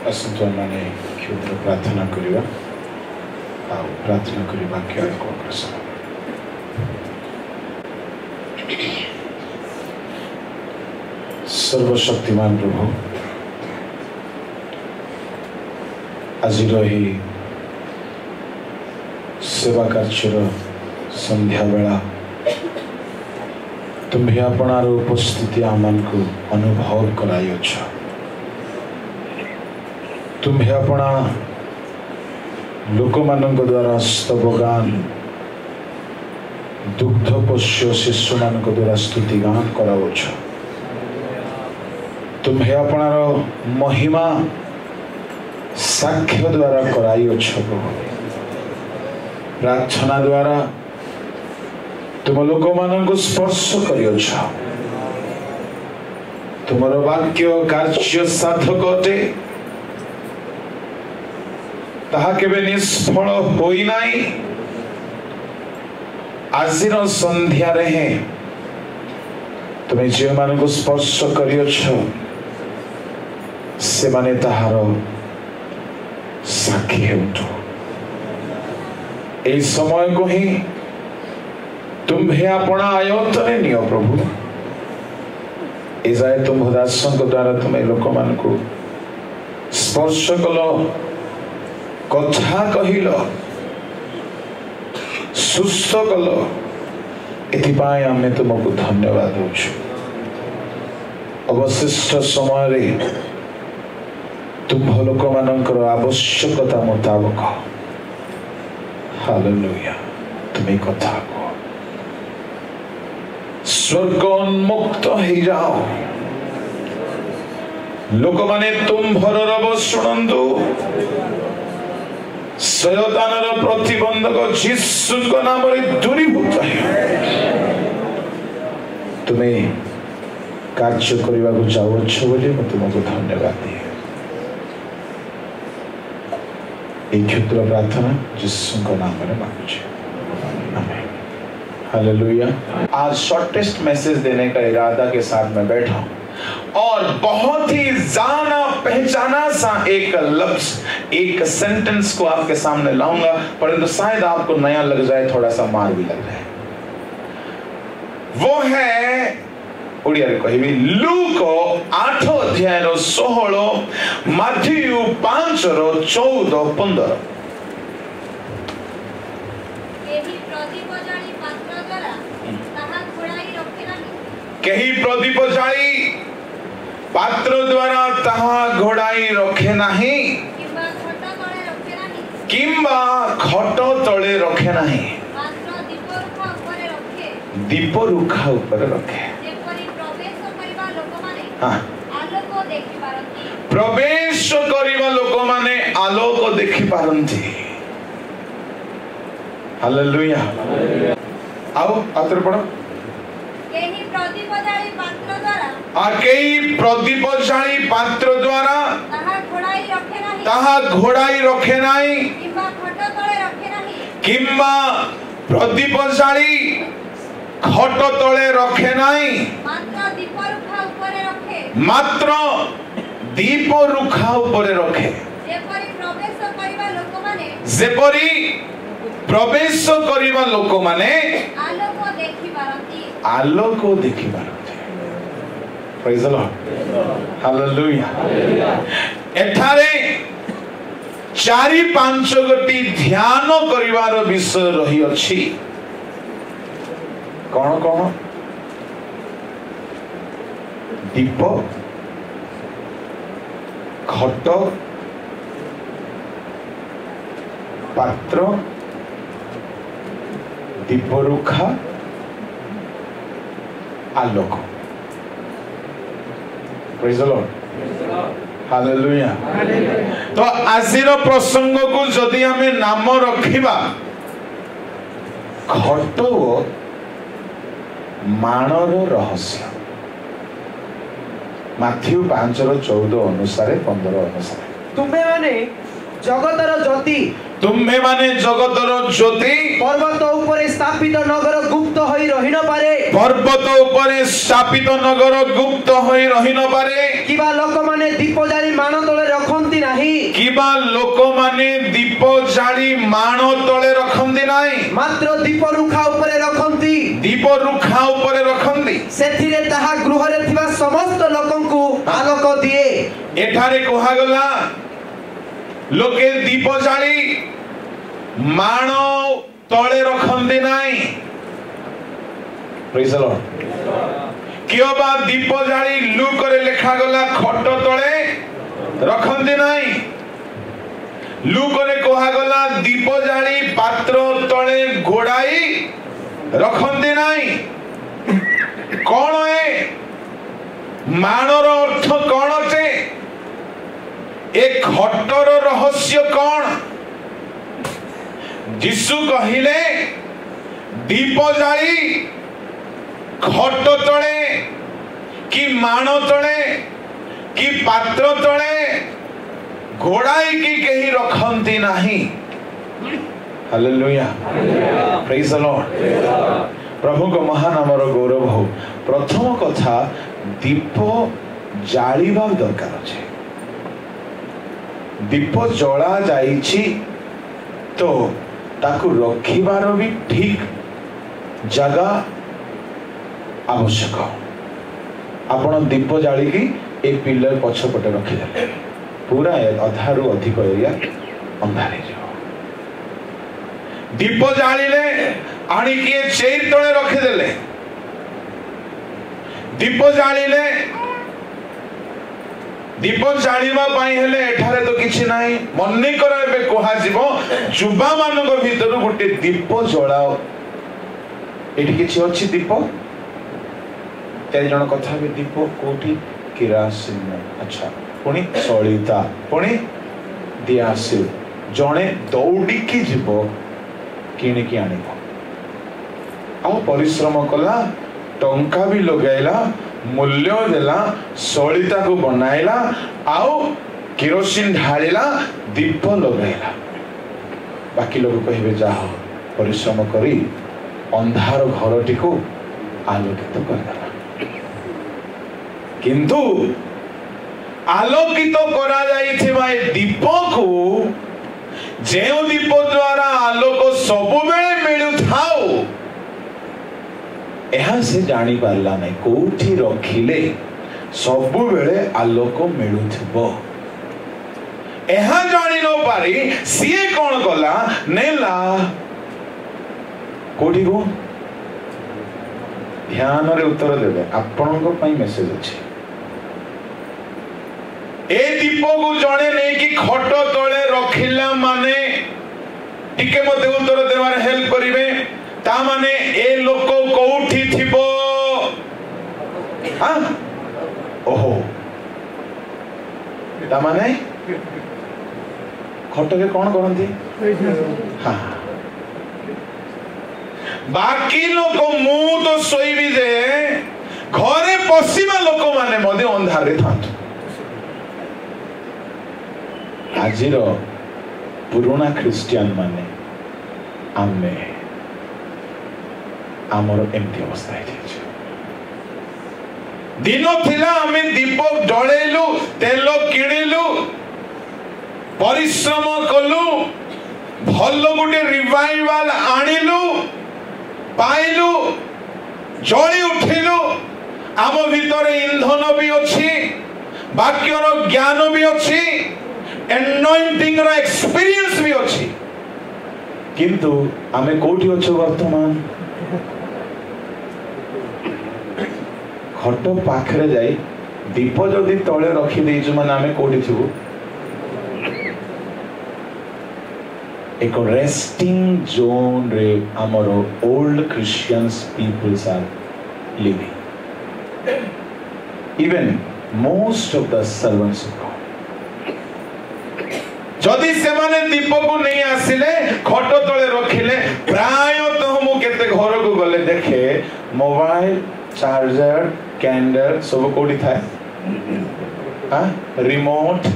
आसतु माने क्षुद्र प्रार्थना करिवा आ प्रार्थना करी वाक्य अग्रसर। सर्वशक्तिमान प्रभु आज ही सेवा कार्यर संध्या बेला तुम्हें आपणार उपस्थिति आमान को अनुभव कराइछ। तुम्हें अपना लोक मान द्वारा स्तवगान दुग्धपोष्य शिशु मान द्वारा स्तुतिगान कराउछ। तुम्हें अपनार महिमा साक्ष्य द्वारा कराइछ। प्रार्थना द्वारा तुम लोक मान को स्पर्श करिछ। तुमर वाक्य कार्य साधक अटे, ताहा केबे निष्फल होई नाही। आजिर संध्या रे तुम जे मान को स्पर्श करिछ से माने ताहार साक्षी हेउठो। ए समय को ही तुम्हें अपना आयत्तने नियो प्रभु। ए जाए तुम दासों द्वारा तुम्हें लोक मान को स्पर्श कल, कथा कहिल, सुस्थ कल, एथिपाई आमे तुमको धन्यवाद देउछु। अवशिष्ट समय रे तुम लोक मानकर आवश्यकता मुताबिक हालेलुया तुम्हें कथा को स्वर्ग उन्मुक्त हो जाओ। लोक माने तुम भररव शुणंतु। शैतानर प्रतिबंधक यीशु को नाम रे दूरीभूत है। तुम्हें कार्य करने को जाओछ बोली मैं तुमको धन्यवाद दिए। एक क्षुद्र प्रार्थना यीशु को नाम में मांगुछे, आमीन, हालेलुया। आज शॉर्टेस्ट मैसेज देने का इरादा के साथ मैं बैठा हूं और बहुत ही जाना पहचाना सा एक लफ्ज, एक सेंटेंस को आपके सामने लाऊंगा, परंतु शायद आपको नया लग जाए, थोड़ा सा मार भी लग जाए। वो है ओडिया रे कहिबी लूक 8 अध्याय 16, माथ्यू 5 14-15। केही प्रदीप जाली पात्र द्वारा ताहा घोड़ाई रखे नाही, किंबा खट तले रखे नाही, दीप रुखा ऊपर रखे। प्रवेश करिबा लोक माने आलोक देखि पारंती। हालेलुया। आओ आतर पढ़ो। केही प्रदीपशाली पात्र द्वारा ताहा घोड़ाई रखे नाही, किंबा प्रदीपशाली खट तले रखे नाही, मात्र दीप रुखा ऊपर रखे। जेपरी प्रवेश करिबा लोक माने आलोक देखि पारंती। Praise the Lord, hallelujah. एठारे 4-5 गोटी ध्यान करिवार विषय रही अछि। कौन कौन? दीप, खट, पात्र, दीप रुखा, आलोक। Praise the Lord, hallelujah. तो आजिर प्रसंग को जदि हमें नाम रखिबा खट मानर रहस्य, माथ्यू 5:14 अनुसार 15 अनुसार, तुम्हें माने जगतर ज्योति, तुम्हें माने जगतर ज्योति, पर्वत ऊपर स्थापित नगर गुप्त होई रहि न पारे, पर्वत ऊपर स्थापित नगर गुप्त होई रहि न पारे, किबा लोक माने दीप जाली मान तले रखंती नाही, किबा लोक माने दीप जाली माण तळे रखंदी नाही मात्र दीप रुखा उपरे रखंती दीप रुखा उपरे रखंदी सेथिरे ताहा गृहरे थिबा समस्त लोकंकु आलोक दिए एठारे कहा गला लोके दीप जाली माण तळे रखंदी नाही प्रेज द लॉर्ड कियोबा दीप जाली लुकरे लेखा गला खट तळे रखंदी नाही लुकरे कहा गला दीप जाली पात्र तळे घोड़ाई रखंदी नाही कौन है मानर अर्थ कौन अटे एक खटर रहस्य कौन यीशु कहिले दीप जाली खट तळे कि मान तळे कि पात्र तळे घोड़ाई की कहीं रखंती नहीं हालेलुया प्रेज द लॉर्ड प्रभु को महानामर गौरव हो प्रथम कथा दीप जालिबा दरकार अछि दीप जला जाइछि तो ताकू रखिबार भी ठीक जगह आवश्यक आपण दीप जाली की ए पिलर पछपटे रखिदेले पूरा अधारू अधिक एरिया अंधारे जाओ दीप जालिले आनी किए चेर तळे रखिदेले दीप जालिले दीप जालिबा पाई हेले एठारे तो किछि नाही मन्ने कर एबे कोहा जीवो जुबा मानक भीतर गोटे दीप जलाओ एठी किछि अछि दीप तेरे जन कथा भी दीप कोठी किरासिन अच्छा पुणी सलिता पुणी दियासिल जणे दौड़ी की जीव किणिकी आनिब आ परिश्रम कला टंका भी लगाइला मूल्य देला सलिता को बनाइला आउ केरोसिन ढालिला दीप लगाइला बाकी लोग कहिबे जाओ परिश्रम करी अंधार घरटी को आलोकित करदेला किंतु आलोकित करा जाइथिबा ए दीप को जेउ दीप द्वारा आलोक सब बेले मिलु थाओ एहा से जानी पारला नै कोठी रखिले सब बेले आलोक मिलुथबो एहा जानी न पारी सिए कोन कला नेला कोठी को ध्यान रे उत्तर देबे आपनक पई मेसेज अछि ए दीप को जणे नहीं कि खट तळे रखिला माने टिके मते उत्तर देवार हेल्प करिवे ता माने ए लोक कोठी थिबो हां ओहो ता माने खट के कोन करंती हां बाकी लोक मु तो सोईबी जे घरे पसीमा लोक माने मधे अंधार रे थांतु आजिर पुराना ख्रिस्टियन माने आमे आमर एमती अवस्था है दिन थिला आमे दीप जळेलु तेल किणिलु परिश्रम कलु भल गुटे रिवाइवल आनिलु पाइलु जळी उठिलु आम भीतर इंधन भी अछि वाक्यर ज्ञान भी अछि एनॉइंटिंग रो एक्सपीरियंस भी अछि किंतु आमे कोठी अछु वर्तमान खट पाखरे जाई दीप जदि तळे रखी देइछु माने आमे कोठी थिबु एक रेस्टिंग जोन रे आमर old Christians peoples are living even most of the servants of God जदि से माने दीप को नहीं आसिले खट तळे रखिले प्राय तो हम केते घर को गले देखे मोबाइल चार्जर कैंडल सब कोडी थाए हां रिमोट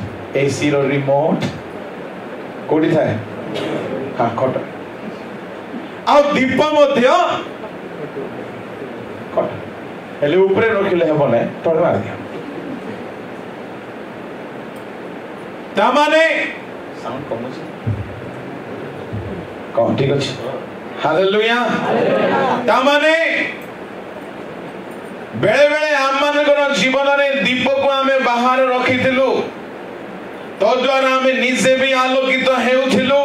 एसी रो रिमोट कोडी थाए हां खट आ दीप मध्य खट हेले ऊपर रखिले हेबो नै तळे मार दिया तामाने साउंड कम कौन ठीक अच्छे हालेलुया तामाने बेले बेले आम मानकर जीवन रे दीप को आमे बाहर रखिथिलु तो द्वारा आमे निजे भी आलोकित हेउथिलु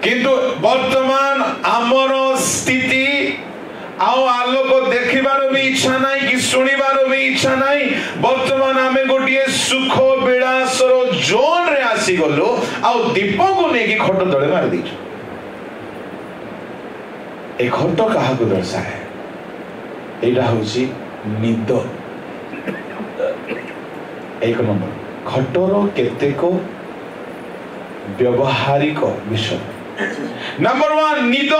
किंतु वर्तमान आमर स्थिति आओ आलोक देखिबार भी इच्छा नहीं कि सुनिबार भी इच्छा नहीं वर्तमान आमे गोटिए सुख विलासर जोन रे आसी गलो आओ दीप को नेकी खट तळे मार दीछु ए खट काहा को दर्शाए एटा होची निद एक नंबर खटर केतेको व्यवहारिक विषय नंबर 1 निद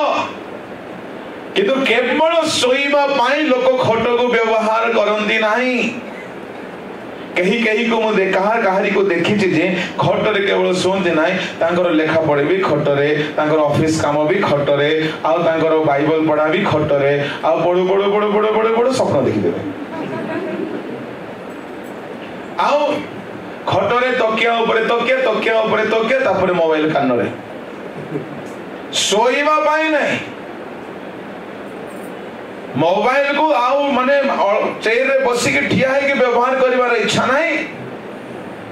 किंतु केवल सोईबा पाई लोक खट को व्यवहार करंदी नाही कहीं को मु कहारी को देखी जे खटरे केवल सोंते नाही तांकर लेखा पढ़े भी खटरे तांकर ऑफिस काम भी खटरे आ तांकर बाइबल पढ़ा भी खटरे आ पढ़ो पढ़ो पढ़ो पढ़ो पढ़ो पढ़ो स्वप्न देखि देबे आओ खटरे तकिया ऊपर तापर मोबाइल कान रे सोईबा पाई नहीं मोबाइल को आउ माने चेयर रे बसी के ठिया है कि व्यवहार करिवार इच्छा नहीं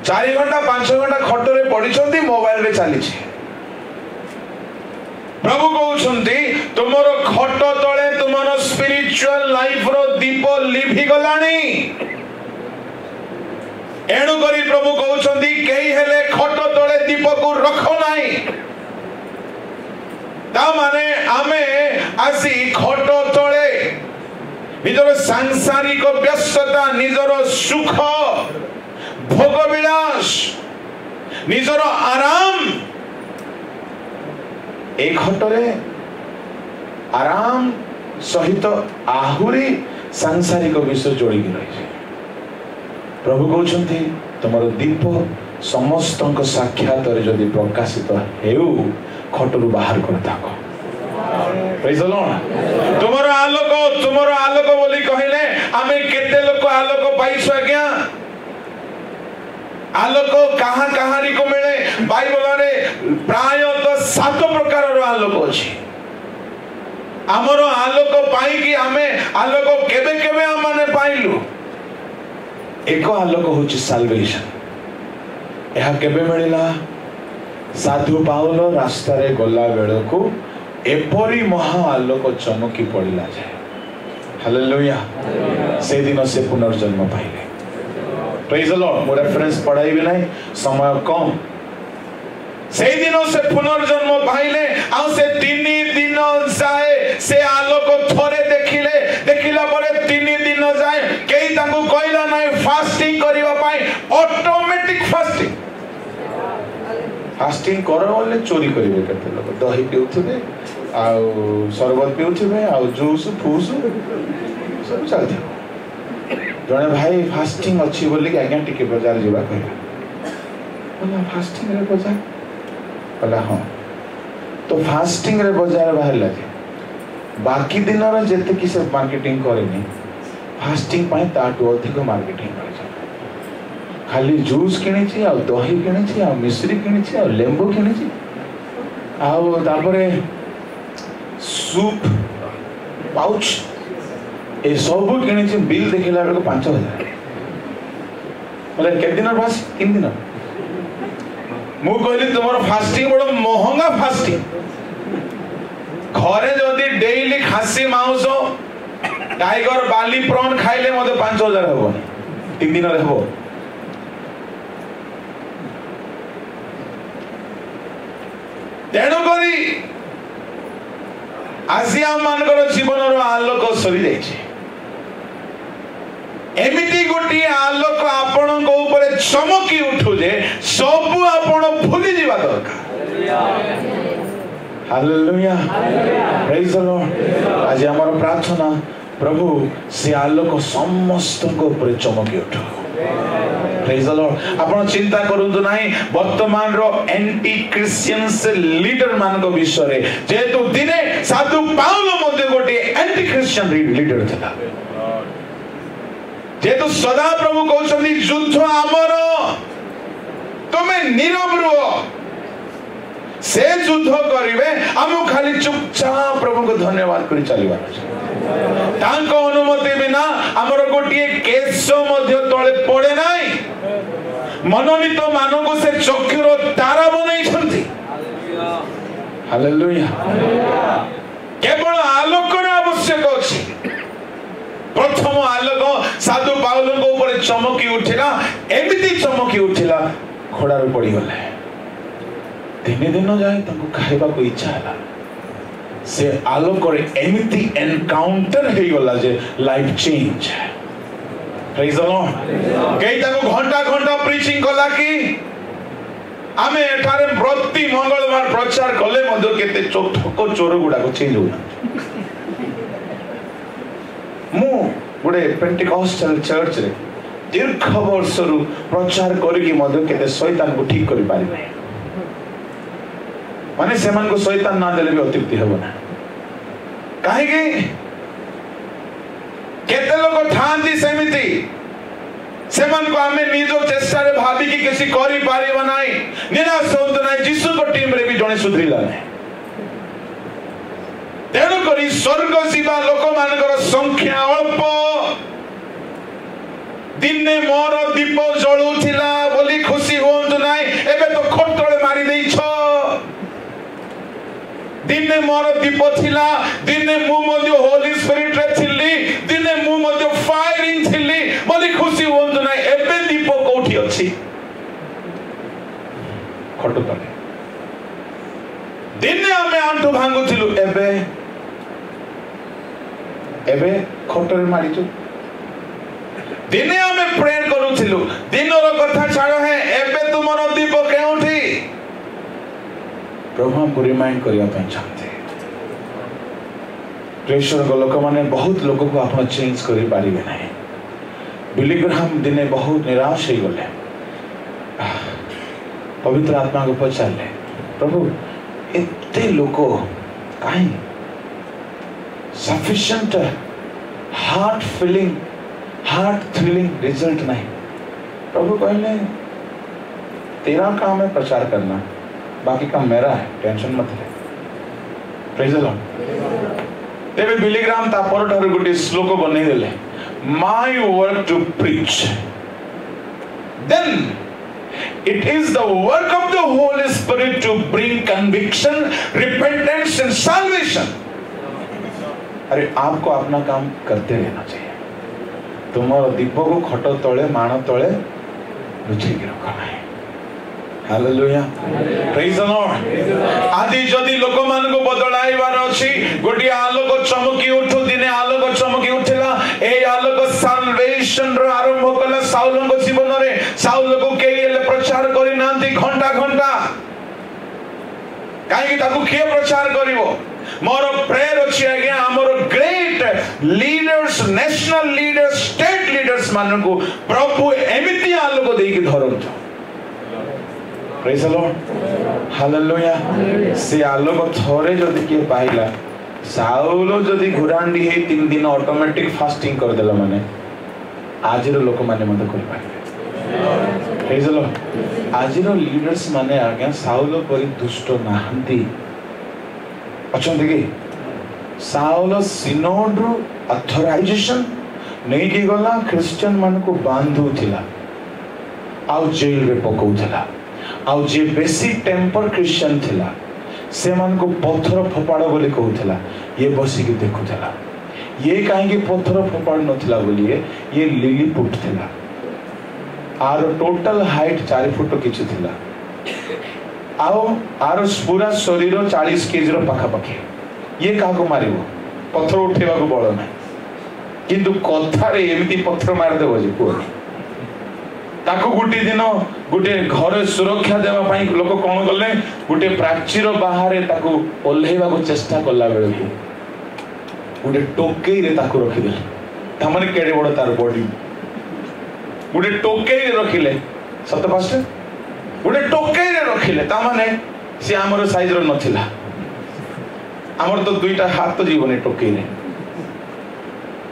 4 घंटा 5 घंटा खटरे पडिछंती मोबाइल रे चली छी प्रभु कहउछंती तुमरो खट तळे तुमरो स्पिरिचुअल लाइफ रो दीप लिभि गलानी एणु करी प्रभु कहउछंती केही हेले खट तळे दीप को रखो नाही ता माने आमे आसी खट तळे निजर सांसारिक व्यस्तता निजर सुख भोग विलास निजर आराम एक खटरे आराम सहित आहुरी सांसारिक विषय जोड़ी रही प्रभु कहते तुमर दीप समस्त साक्षात जदि प्रकाशित हेउ खटरू बाहर कर ताको तुमर आलोक बोली कहले आमे केते लोक आलोक पाइछु आज्ञा आलोक कहा कहानी को मिले बाइबल रे प्राय तो 7 प्रकार रो आलोक अछि हमरो आलोक पाई कि आमे आलोक केबे केबे हम माने पाइलु एक आलोक होछि साल्वेशन यह केबे मिलिला साधु पाउलो रास्ता रे गला बेल को एपरी महा आलोक चमकी पड़िला जाए हालेलुया से दिन से पुनर्जन्म पाइले प्रेज द लॉर्ड मो रेफरेंस पढ़ाई भी नहीं समय कम से दिन से पुनर्जन्म पाइले आ से 3 दिन जाए से आलोक थोरे देखिला परे 3 दिन जाए केही तांको कहला नहीं फास्टिंग करिवा पाई ऑटोमेटिक फास्टिंग करो बोले चोरी करेंगे केते लोग दही पिउथिबे आ शरबत पिउथिबे आ जूस फूस सब चलते जने भाई फास्टिंग अच्छी बोली आज्ञा टिके बाजार जीवा कहला बोला फास्टिंग रे बाजार बोला हां तो फास्टिंग रे बाजार बाहर लगे बाकी दिन रे जते कि से मार्केटिंग करेनी फास्टिंग पाए ताटो अधिक मार्केटिंग करे खाली जूस किणी छी आ दही किणी छी आ मिश्री किणी छी आ लेंबू किणी छी आ तापरे सूप पाउच ए सब किणी छी बिल देखिला बेले 5000 बोले के दिन बस 3 दिन मु कहली तुमर फास्टिंग बड़ महंगा फास्टिंग घरे जदी डेली खासी मांस टाइगर बाली प्रॉन खाइले मते 5000 हो 3 दिन रे हो तेणुकरी आसिया मानकर जीवन आलोक सरी जाइए एमिति गोटे आलोक आपण चमकी उठू जे सब आपण भूली जावा दरकार हालेलुया प्रेज द लॉर्ड आज हमर प्रार्थना प्रभु से आलोक समस्त को ऊपर चमकी उठो प्रेज द लॉर्ड आपण चिंता करंतु नाही वर्तमान रो एंटी क्रिश्चियंस लीडर मान को विषय रे जेतु दिने साधु पाउलो मध्ये गोटे एंटी क्रिश्चियन लीडर था जेतु सदा प्रभु कहउछन्ती युद्ध हमर तुम्हें नीरव रुह से युद्ध करिवे आम खाली चुपचाप प्रभु को धन्यवाद कर चलबार तांको अनुमति बिना हमर गोटिए केश मध्य तळे पड़े नाही मनोनीत मानक से चक्षुर तारा बनई छथि हालेलुया केवल आलोकर आवश्यक अछि प्रथम आलोक साधु पाउल को ऊपर चमकी उठिला एमिति चमकी उठिला घोड़ा रे पड़ी गले दिन दिन जाए ताको खाइबा को इच्छा हला से आलोक रे एमिति एनकाउंटर हे गला जे life change praise the Lord कई ताको घंटा घंटा प्रीचिंग कला की आमे एठारे प्रति मंगलवार प्रचार कले मध्य केते ठोको चोर गुडा को चेंज होना मु गुडे पेंटिकॉस्टल चर्च रे दीर्घ वर्षरु प्रचार करिकी मध्य केते शैतान को ठीक करि पारि नै माने सेमान को शैतान ना देले भी अतिप्ति हेबो ना काहे कि केते लोग थांती सेमिति सेमान को हमें निजो चेष्टा रे भाबी कि किसी करि पारिबो नाही निराश होंतो नाही जीसु को टीम रे भी जणे सुधरिला नाही तेणु करी स्वर्ग जीवा लोक मानकर संख्या अल्प दिने मोर दीप जळुथिला बोली खुशी होंतो नाही एबे तो खोटळे मारी देइछ दिने मोर दीप थिला दिने मु मध्य होली स्पिरिट रे थिली दिने मु मध्य फायरिंग थिली बोली खुशी होंतो नाही एबे दीप कोठी अछि खटो तले दिने हमें आंटू भांगुथिलु एबे खटरे मारिचु दिने हमें प्रेयर करूथिलु दिनर कथा छाड़ है एबे तुमर दीप केउठी प्रभु हमको रिमाइंड करिया पे चाहते प्रेशर को लोक माने बहुत लोगों को आपण चेंज करि पारिबे नाही बिली ग्राहम दिने बहुत निराश हो गले पवित्र आत्मा को पचारले प्रभु इतने लोको काहे सफिशिएंट हार्ट थ्रिलिंग रिजल्ट नहीं प्रभु कहले तेरा काम है प्रचार करना बाकी काम मेरा है टेंशन मत ले प्रेज द लॉर्ड तेबे बिलीग्राम ता परठार गुटी श्लोक बनै देले my work to preach then it is the work of the Holy Spirit to bring conviction repentance and salvation अरे आपको अपना काम करते रहना चाहिए तुम्हारा दीप को खटो तले मान तले लुचि के रखना है हालेलुया प्रेज द लॉर्ड आदि जदि लोक मान को बदलाइबार अछि गोटी आलोक चमकी उठु दिने आलोक चमकी उठिला ए आलोक साल्वेशन रो आरंभ कला साउल को जीवन रे साउल को केले प्रचार करि नांती घंटा घंटा काहे ताकू के प्रचार करिवो मोर प्रेयर अछि आज्ञा हमर great leaders national leaders state leaders मान को प्रभु एमिति आलोक देई के धरंत प्रेज द लॉर्ड हालेलुया से आलोक थोरे जदि के पाइला साउल जदि घुरांडी हे 3 दिन ऑटोमेटिक फास्टिंग कर देला माने आजिर लोक माने मत कर पाइबे प्रेज द लॉर्ड आजिर लीडर्स माने आज्ञा साउल परि दुष्ट नाहंती अछंती कि साउल सिनोड रो ऑथराइजेशन नहीं की गला क्रिश्चियन मान को बांधु थिला आउ जेल रे पकौ थिला आउ जे बेसी टेम्पर क्रिश्चियन थिला से मान को पत्थर फोपाड़ बोली कहूला ये बसी के देखुला ये कहीं पत्थर फोपाड़ नथिला बोली ये लिलीपुट थिला आर टोटल हाइट 4 फुट किछु थिला आओ आर पूरा शरीर 40 केजी रो पाखा पाखी ये काको मारिवो पत्थर उठेबा को बळ नै किंतु कथा रे एमिति पत्थर मार देबो जे को ताको गुटी दिन गुटे घर सुरक्षा देवा पाई लोक कोन करले गुटे प्राचीर बाहर ताको ओल्हेबा को चेष्टा करला बेले को गुटे टोकेई रे ताको रखि देले तमने केडे बड़ तार बॉडी गुटे टोकेई रे रखिले सत पास्ट गुटे टोकेई रे रखिले ता माने से हमर साइज रो नथिला हमर तो दुईटा हाथ तो जीवने टोकेई रे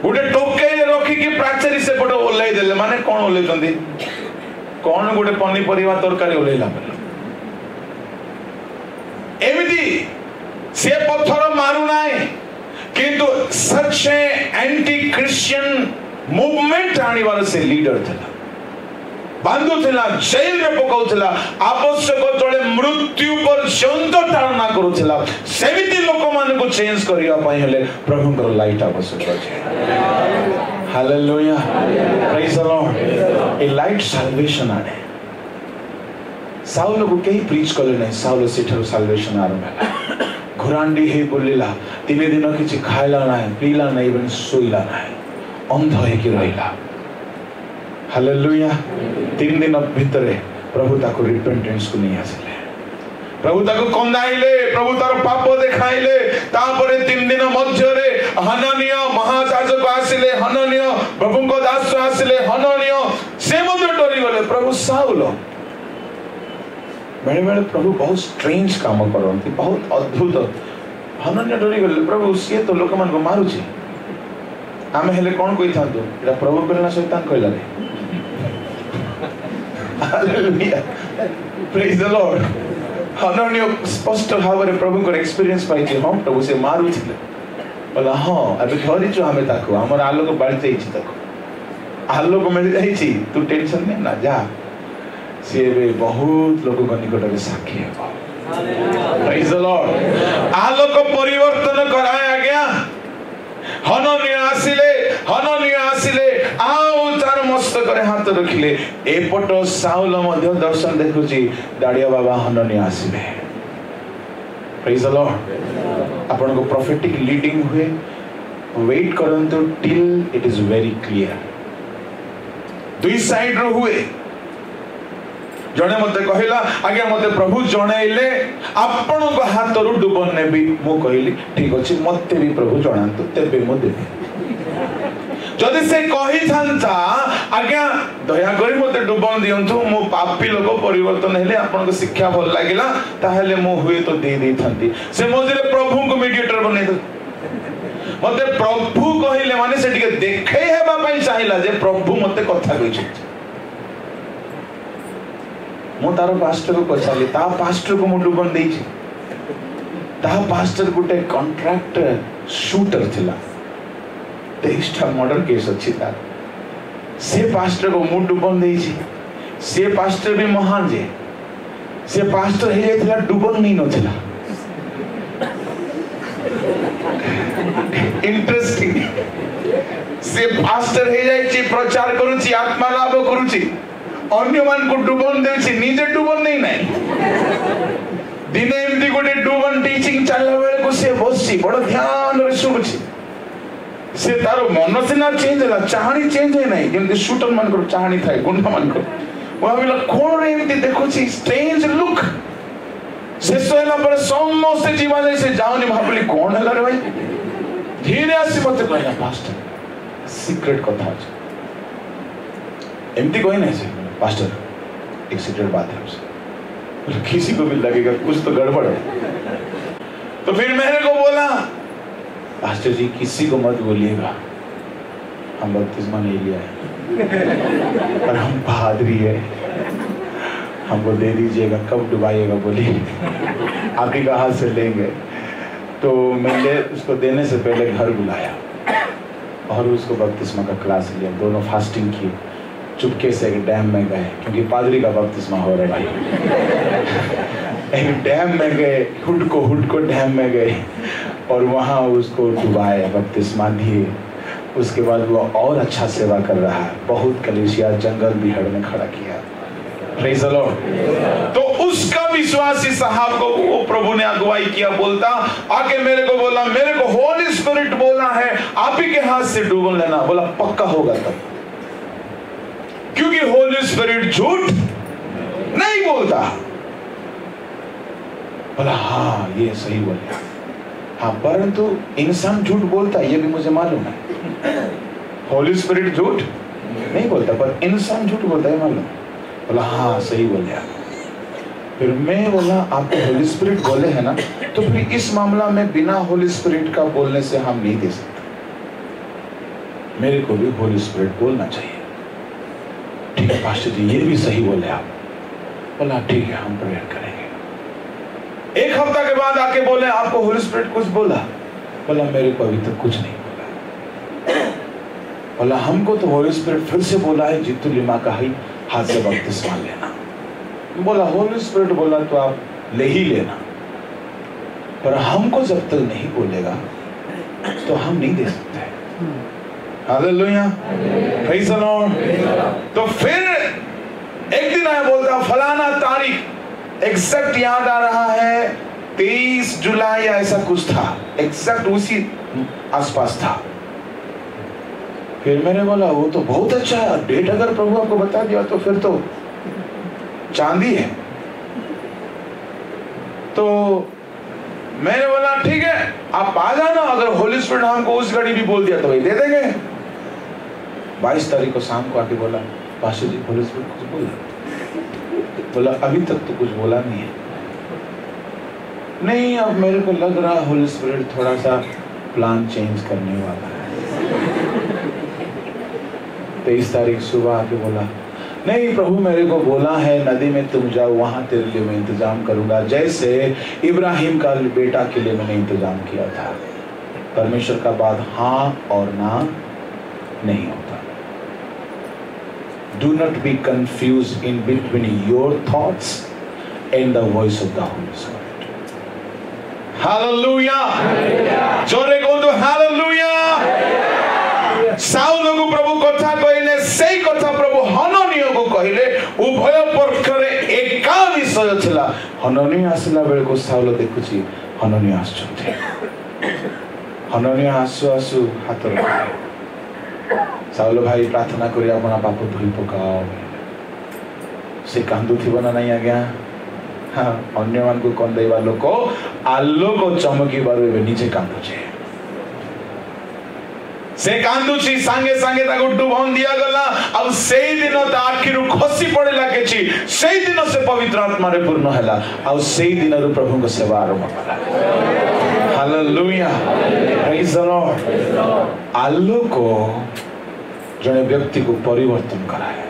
गुटे टोकेई रे रखि कि प्राचीर से बड़ ओल्हे देले माने कोन ओल्हे जंदी कौन गोटे पनीपरिया तरकारी ओल्ला बेले एमती से पत्थर मारू ना किंतु सच एंटी क्रिश्चियन मूवमेंट आनिबार से लीडर थिला बांधुला जेल रे पकाउला आवश्यक तले मृत्यु पर्यंत टाळना करूला सेमिति लोक मान को चेंज करिया पई हेले प्रभु को लाइट आवश्यक अछि hallelujah praise the lord a light salvation आने साउल को कहीं प्रीच करले नहीं साउल सेठर साल्वेशन आरंभ है घुरांडी हे बोलिला 3 दिन किछि खाइला नाही पीला नाही इवन सोइला नाही अंध है कि रहिला हालेलुया 3 दिन भितरे प्रभु ताको रिपेंटेंस को नहीं आसिले प्रभु ताको कंदाइले प्रभु तार पाप देखाइले तापरे 3 दिन मध्य रे हननिय महायाजक आसिले हननिय प्रभु को दास आसिले हननिय से मध्य डरी गले प्रभु साउल बेले बेले प्रभु बहुत स्ट्रेंज काम करती बहुत अद्भुत हनन्य डरी गले प्रभु सी तो लोक मान को मारुची आमे हेले कोन कोइ थांतो एटा प्रभु कहला शैतान कहला रे हालेलुया प्रेज द लॉर्ड हनन्य स्पष्ट भाव रे प्रभु को एक्सपीरियंस पाइछि हम प्रभु से मारू छिले बोला हां अबे धरि छु हमें ताको हमर आलोक बाळि जाई छि ताको आलोक मिल जाई छि तू टेंशन नै ना जा से बहुत लोगों का निकट में साक्षी है प्रेज द लॉर्ड आलोक परिवर्तन कराया गया हननिय आसिले आउ तार मस्तक रे हाथ रखिले एपट साउल मध्य दर्शन देखुची दाड़िया बाबा हननिय आसिले प्रेज द लॉर्ड आपन को प्रोफेटिक लीडिंग हुए वेट करंतु till it is very clear दुई साइड रो हुए जने मते कहिला आगे मते प्रभु जणाइले आपण को हाथ रु डुबन नेबी मु कहिली ठीक अछि मते भी प्रभु जणांतु तेबे मु देबी जदि से कहि थांता आज्ञा दया करी मते डुबन दियंतु मो पापी लोक परिवर्तन हेले आपण को शिक्षा भल लागिला ताहेले मु हुए तो दे दे थांती से मझे प्रभु को मीडिएटर बने दे मते प्रभु कहिले माने से टिके देखै हेबा पई चाहिला जे प्रभु मते कथा कहि छै मो तार पास्टर को पचाली ता पास्टर को मुंडू बन देई छी ता पास्टर गुटे कॉन्ट्रैक्टर शूटर थिला 23 मर्डर केस अछि तार से पास्टर को मुंडू बन देई छी से पास्टर भी महान जे से पास्टर हे जाइथिला डुबन नहीं नथिला इंटरेस्टिंग से पास्टर हे जाई छी प्रचार करू छी आत्मा लाभ करू छी अन्य मान को डुबन देछि निजे डुबन नहीं नाही दिने एमती गोटे डुबन टीचिंग चलला बेले को से बसछि बड़ ध्यान रे सुनछि से तारो मन सिना चेंज होला चाहनी चेंज है नहीं जेमती शूटर मान को चाहनी थाए गुंडा मान को भाबिला कोन रे एमती देखुछि स्ट्रेंज लुक से सोला पर समस्त जीवा से जाउनी भाबली कोन हला रे भाई धीरे आसी मते कहला पास्टर सीक्रेट कथा अछि एमती कोई नहीं से पास्टर एक सीक्रेट बात है उससे किसी को भी लगेगा कुछ तो गड़बड़ है तो फिर मैंने को बोला पास्टर जी किसी को मत बोलिएगा हम बपतिस्मा नहीं लिया है पर हम पादरी है हमको दे दीजिएगा कब डुबाइएगा बोलिए आप ही कहाँ से लेंगे तो मैंने उसको देने से पहले घर बुलाया और उसको बपतिस्मा का क्लास लिया दोनों फास्टिंग की चुपके से एक डैम में गए क्योंकि पादरी का बपतिस्मा हो रहा है एक डैम में गए हुड को डैम में गए और वहाँ उसको डुबाए बपतिस्मा दिए उसके बाद वो और अच्छा सेवा कर रहा है बहुत कलीसिया जंगल बिहार में खड़ा किया प्रेज द लॉर्ड तो उसका विश्वासी साहब को वो प्रभु ने अगुवाई किया बोलता आके मेरे को बोला मेरे को होली स्पिरिट बोलना है आप ही के हाथ से डूबन लेना बोला पक्का होगा तब क्योंकि होली स्पिरिट झूठ नहीं बोलता बोला हाँ ये सही बोले हाँ परंतु इंसान झूठ बोलता है ये भी मुझे मालूम है होली स्पिरिट झूठ नहीं बोलता पर इंसान झूठ बोलता है मालूम बोला हाँ सही बोले आप फिर मैं बोला आपको होली स्पिरिट बोले है ना तो फिर इस मामला में बिना होली स्पिरिट का बोलने से हम नहीं दे सकते मेरे को भी होली स्पिरिट बोलना चाहिए ठीक है पास्टर जी, ये भी सही बोले आप। बोला ठीक है, हम प्रेयर करेंगे। एक हफ्ता के बाद आके बोले आपको होली स्पिरिट कुछ बोला? बोला मेरे को अभी तक कुछ नहीं बोला। बोला हमको तो होली स्पिरिट फिर से बोला है जीतू लिमा का ही हाथ से बपतिस्मा लेना। बोला होली स्पिरिट बोला तो आप ले ही लेना, पर हमको जब तक नहीं बोलेगा तो हम नहीं दे सकते। Hallelujah, praise the Lord. तो फिर एक दिन आया, बोलता फलाना तारीख, एग्जैक्ट याद आ रहा है 23 जुलाई या ऐसा कुछ था, एग्जैक्ट उसी आसपास था। फिर मैंने बोला वो तो बहुत अच्छा है, डेट अगर प्रभु आपको बता दिया तो फिर तो चांदी है। तो मैंने बोला ठीक है आप आ जाना, अगर होली स्पिरिट हमको उस घड़ी भी बोल दिया तो वही दे देंगे। 22 तारीख को शाम को आके बोला पास्टर जी होली स्पिरिट कुछ बोला? बोला अभी तक तो कुछ बोला नहीं है। नहीं, अब मेरे को लग रहा होली स्पिरिट थोड़ा सा प्लान चेंज करने वाला है। 23 तारीख सुबह आके बोला नहीं प्रभु मेरे को बोला है नदी में तुम जाओ, वहां तेरे लिए मैं इंतजाम करूंगा, जैसे इब्राहिम का बेटा के लिए मैंने इंतजाम किया था। परमेश्वर का बात हाँ और ना नहीं होता। Do not be confuse in between your thoughts and the voice of the Holi spirit. Hallelujah, जोरे बोल दो हालेलुया। साउल को प्रभु कथा कहले, सेई कथा प्रभु हननिय को कहले, उभय पक्षरे एका विषय थिला। हननिय आसला बेले को साउल देखुची हननिय आछुते, हननिय आसु आसु हाथ रखे साउल भाई प्रार्थना करी अपना पाप धोई पकाओ। से कांदु थिबो ना नहीं आज्ञा? हाँ, अन्य मान को कंदेवा लोक आलोक चमकी बारु एबे निजे कांदुचे। से कांदुची सांगे सांगे ताको डुबन दिया गला। अब सेई दिन ता आखिरु खसी पड़ेला केची, सेई दिन से पवित्र आत्मा रे पूर्ण हैला। अब सेई दिन रु प्रभु को सेवा आरंभ कला। Hallelujah, praise the Lord. आलोक जने व्यक्ति को परिवर्तन कराए,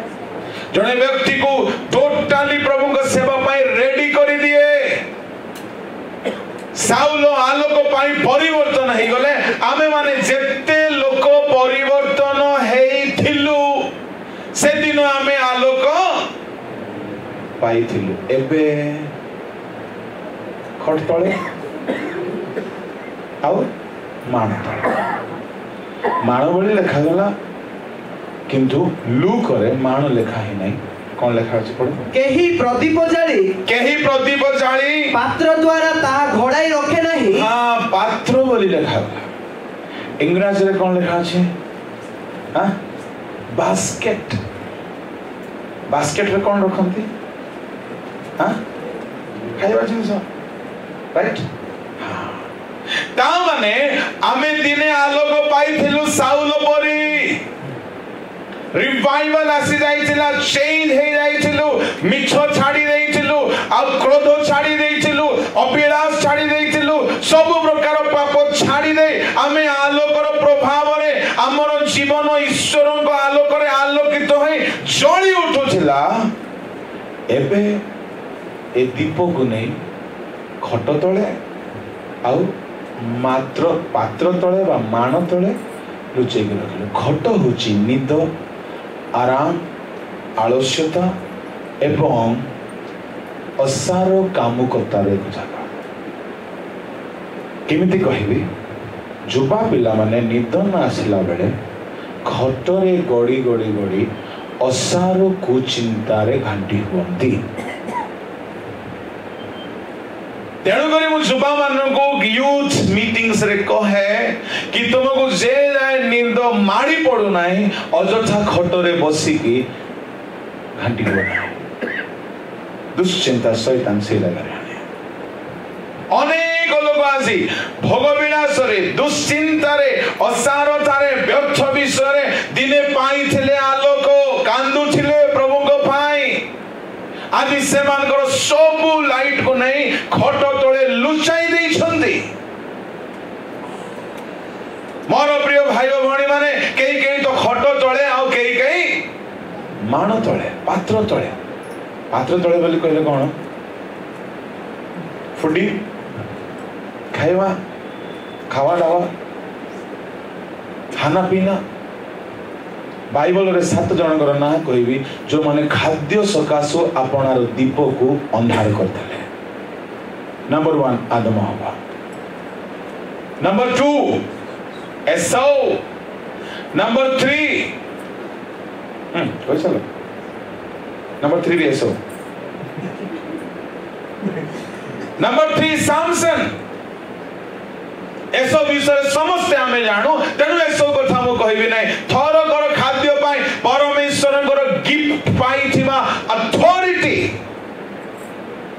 जने व्यक्ति को टोटली प्रभु को सेवा पाई रेडी करी दिए। साउल आलोक पाई परिवर्तन हे गले। आमे माने जेते लोक परिवर्तन हेइथिलु से दिन आमे आलोक पाइथिलु। एबे खट तळे आउ माण तळे, माण बळी लेखा गला किंतु लूक रे माण लेखा ही नहीं। कौन लेखा अछि पढो? केही प्रदीप जाली पात्र द्वारा ता घोड़ाई रखे नहीं। हां, पात्र बोली लेखा गला। इंग्रजी रे कौन लेखा अछि? हां, बास्केट। बास्केट रे कौन रखंती? हां, खाइबा जिंस, राइट? हां, ता माने आमे दिने आलोक पाइथिलु साउल परी। रिवाइवल आसी जाइथिला, चेंज हे जाइथिलु, मिछो छाडी देइथिलु, आ क्रोध छाडी देइथिलु, अभिलाष छाडी देइथिलु, सब प्रकार पाप छाडी दे आमे आलोकर प्रभाव रे हमर जीवन ईश्वर को आलोक रे आलोकित होई जळी उठुथिला। एबे ए दीप को नै खट तळे आउ मात्र पात्र तळे बा माण तळे लुचै के रखले। खट होची निद, आराम, आलस्यता एवं असार कामुकतार एक जगह। केमिति कहबी? युवा पिला माने निद न आसिला बेले खटरे गड़ी गड़ी गड़ी असार कुचिंतारे घांटी हुअंती। तेणुकरी मु युवा मान को यूथ मीटिंग्स रे कहे कि तुमको जे जाए निंद माड़ी पड़ू नाही, अजथा खटरे बसी की घांटी हो नाही। दुश्चिंता शैतान से लगा रहे। अनेक लोग आसी भोग विलास रे, दुश्चिंता रे, असारता रे, व्यर्थ विषय रे दिने पाई थिले आलोक, कांदु थिले प्रभु को पाई। आदि से मान करो सबु लाइट को नहीं खट तळे लुचाई देई छंदी। मोर प्रिय भाई भणी माने कई कई तो खट तळे आ कई कई माण तले पात्र तले बोली कहले कौन फुडी खाइबा खावा दावा खाना पीना बाइबल रे 7 जनकर ना कहबी जो माने खाद्य सकाशो आपणार दीप को अंधार करथले। नंबर 1 आदम हवा, नंबर 2 एसौ, नंबर 3 कोई चलो नंबर 3 भी एसौ, नंबर 3 सैमसन। एसो विषय समस्त आमे जानो तेनु एसो कथा मो कहबी नै। थरकर खाद्य पाई परमेश्वरकर गिफ्ट पाई थिबा अथॉरिटी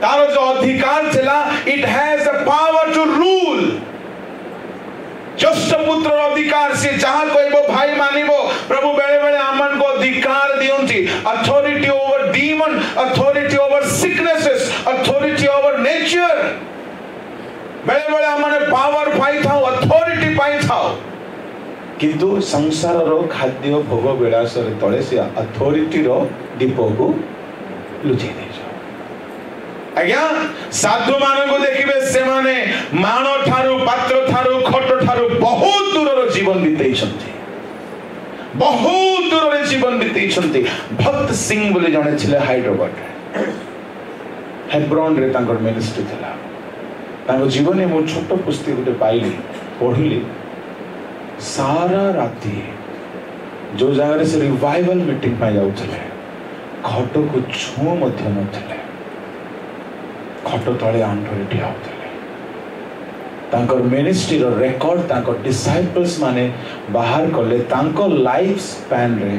तारो जो अधिकार थिला, it has the power to rule. ज्येष्ठ पुत्र अधिकार से जहां कहबो भाई मानिबो। प्रभु बेले बेले आमन को अधिकार दियंती, authority over demon, authority over sicknesses, authority over nature. बेले बेले आमने पावर पाई थाओ, अथॉरिटी पाई थाओ, किंतु संसार रो खाद्य भोग विलास रे तळे से अथॉरिटी रो दीप को लुचि दे छ। आज्ञा साधु मान को देखिबे से माने मानो थारु पात्र थारु खट थारु बहुत दूर रो जीवन बितेई छथि, बहुत दूर रे जीवन बितेई छथि। भक्त सिंह बोले जने छिले हैदराबाद हेब्रोन रे तांकर मिनिस्ट्री थला। तांको जीवन में मो छोट पुस्तक गोटे पाइली पढ़िली, सारा राति जो जगह से रिवाइवल मीटिंग पाई जाउथले खट को छू मध्य नथले, खट तले आंठरे ठिया होथले। तांकर मिनिस्ट्री रो रिकॉर्ड तांकर डिसाइपल्स माने बाहर करले। तांको लाइफ स्पैन रे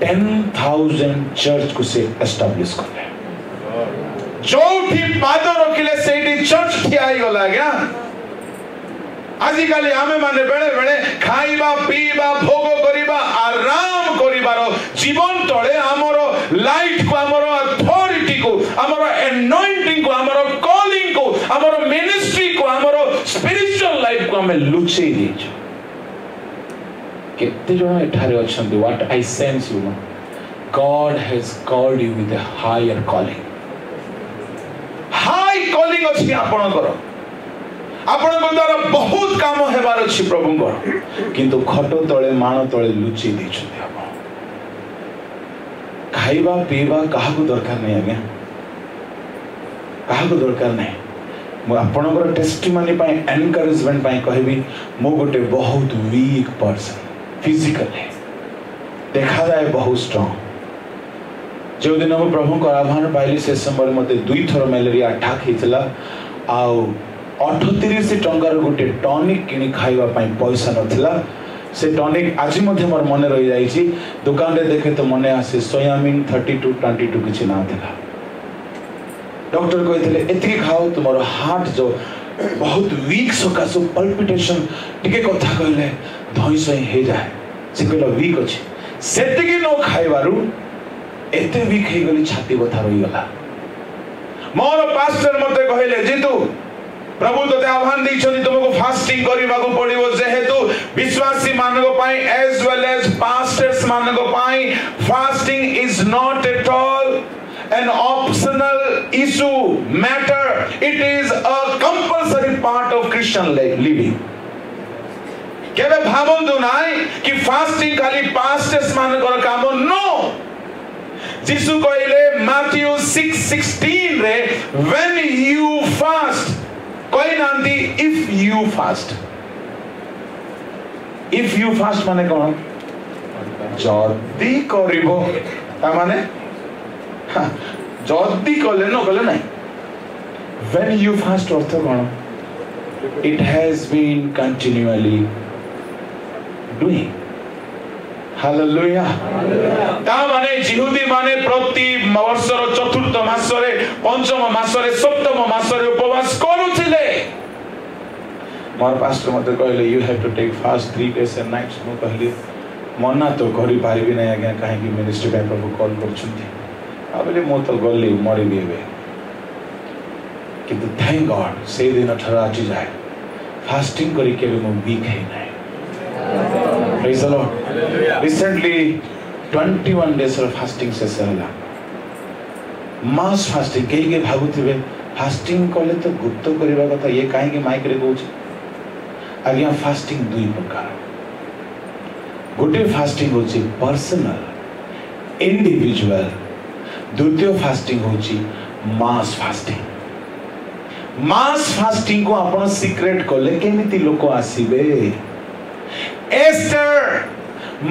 10,000 चर्च को से एस्टैब्लिश करले। जो पाद रखिले से चर्च ठिया गला। क्या आजिकाली आमे माने बेले बेले खाइबा पीबा भोग करिबा आराम करिबार जीवन तळे हमर लाइट को, हमर अथॉरिटी को, हमर एनॉइंटिंग को, हमर कॉलिंग को, हमर मिनिस्ट्री को, हमर स्पिरिचुअल लाइफ को हमें लुचेई देछ। केते जण एठारे अछंती। What I sense you know, God has called you with a higher calling. High calling अछि आपनकर, आपनकर द्वारा बहुत काम हेबार अछि प्रभुंकर, किंतु खट तळे मान तळे लुचि दैछथि। आपण खाइबा पीबा काहा को दरकार नै। आज्ञा काहा को दरकार नै। मो आपनकर टेस्टिमनी पय एनकरेजमेंट पय कहबी, मो गोटे बहुत वीक पर्सन फिजिकली देखा जाए बहुत स्ट्रांग। जो दिन हम प्रभु को आह्वान पाइली से समय मते 2 थर मलेरिया अटैक हेतला। आ 38 टंकार गोटे टॉनिक किनी खाइबा पई पैसा नथिला। से टॉनिक आज मध्य मोर मन रही जाइछि। दुकान रे देखे तो मने आसे सोयामिन 32-22 किछि ना थिला। डॉक्टर कहथिले एतिके खाओ तुमरो हार्ट जो बहुत वीक सकासो पल्पिटेशन टिके कथा कहले धई सई हे जाए। से कहला वीक अछि, सेतिके नो खाइबारु एते वीक हे गली, छाती बथा रही गला। मोर पास्टर मते कहले जीतू प्रभु तते आह्वान दैछथि तुमको फास्टिंग करिबाको पड़िबो, जेहेतु विश्वासी मानको पई एज वेल एज पास्टर्स मानको पई fasting is not at all an optional issue matter. It is a compulsory part of Christian living. केबे भाबंतु नाय कि फास्टिंग खाली पास्टर्स मानकर काम नो। जीसु कहले मैथ्यू 6:16 रे when you fast कोई नांदी if you fast। if you fast माने कोन? जदी करिवो ता माने जदी कले न कले नहीं। when you fast earth cone? it has been continually doing। Hallelujah. ता माने जिहुदी माने प्रति वर्षर चतुर्थ मासरे, पंचम मासरे, सप्तम मासरे उपवास करूथिले। मोर पास्टर मते कहले you have to take fast 3 days and nights। मो कहले मना तो करि पारिबि नै आज्ञा, काहे कि मिनिस्ट्री पे प्रभु कॉल करछुंती। आबले मो तो गल्ली मरि बेबे, किंतु थैंक गॉड से दिन ठरा आछि जाय फास्टिंग करी के मो वीक है नै। Praise the Lord. Recently 21 days fasting शेष है मास फास्टिंग कहीं भावुवे फास्टिंग कले तो गुप्त करवा कथा ये कहीं माइक रे कहूँ आज्ञा फास्टिंग दुई प्रकार गोटे फास्टिंग होची पर्सनल इंडिविजुअल द्वितीय फास्टिंग होची मास फास्टिंग को आपण सीक्रेट कले केमिति लोक आसीबे एस्टर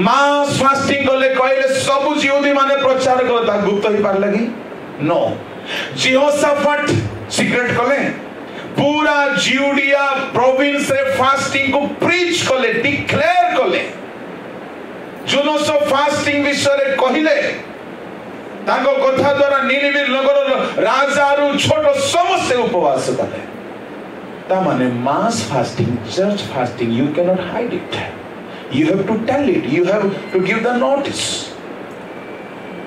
मास फास्टिंग कले कहले सब यहूदी माने प्रचार करता गुप्त ही पार लगी नो जेहोशाफाट सीक्रेट कले पूरा जूडिया प्रोविंस रे फास्टिंग को प्रीच कले डिक्लेयर कले जुनो सब फास्टिंग विषय रे कहिले ताको कथा द्वारा निनिवे नगर राजा रु छोट समस्त उपवास कले ता माने मास fasting church fasting you can not hide it You have to tell it. You have to give the notice.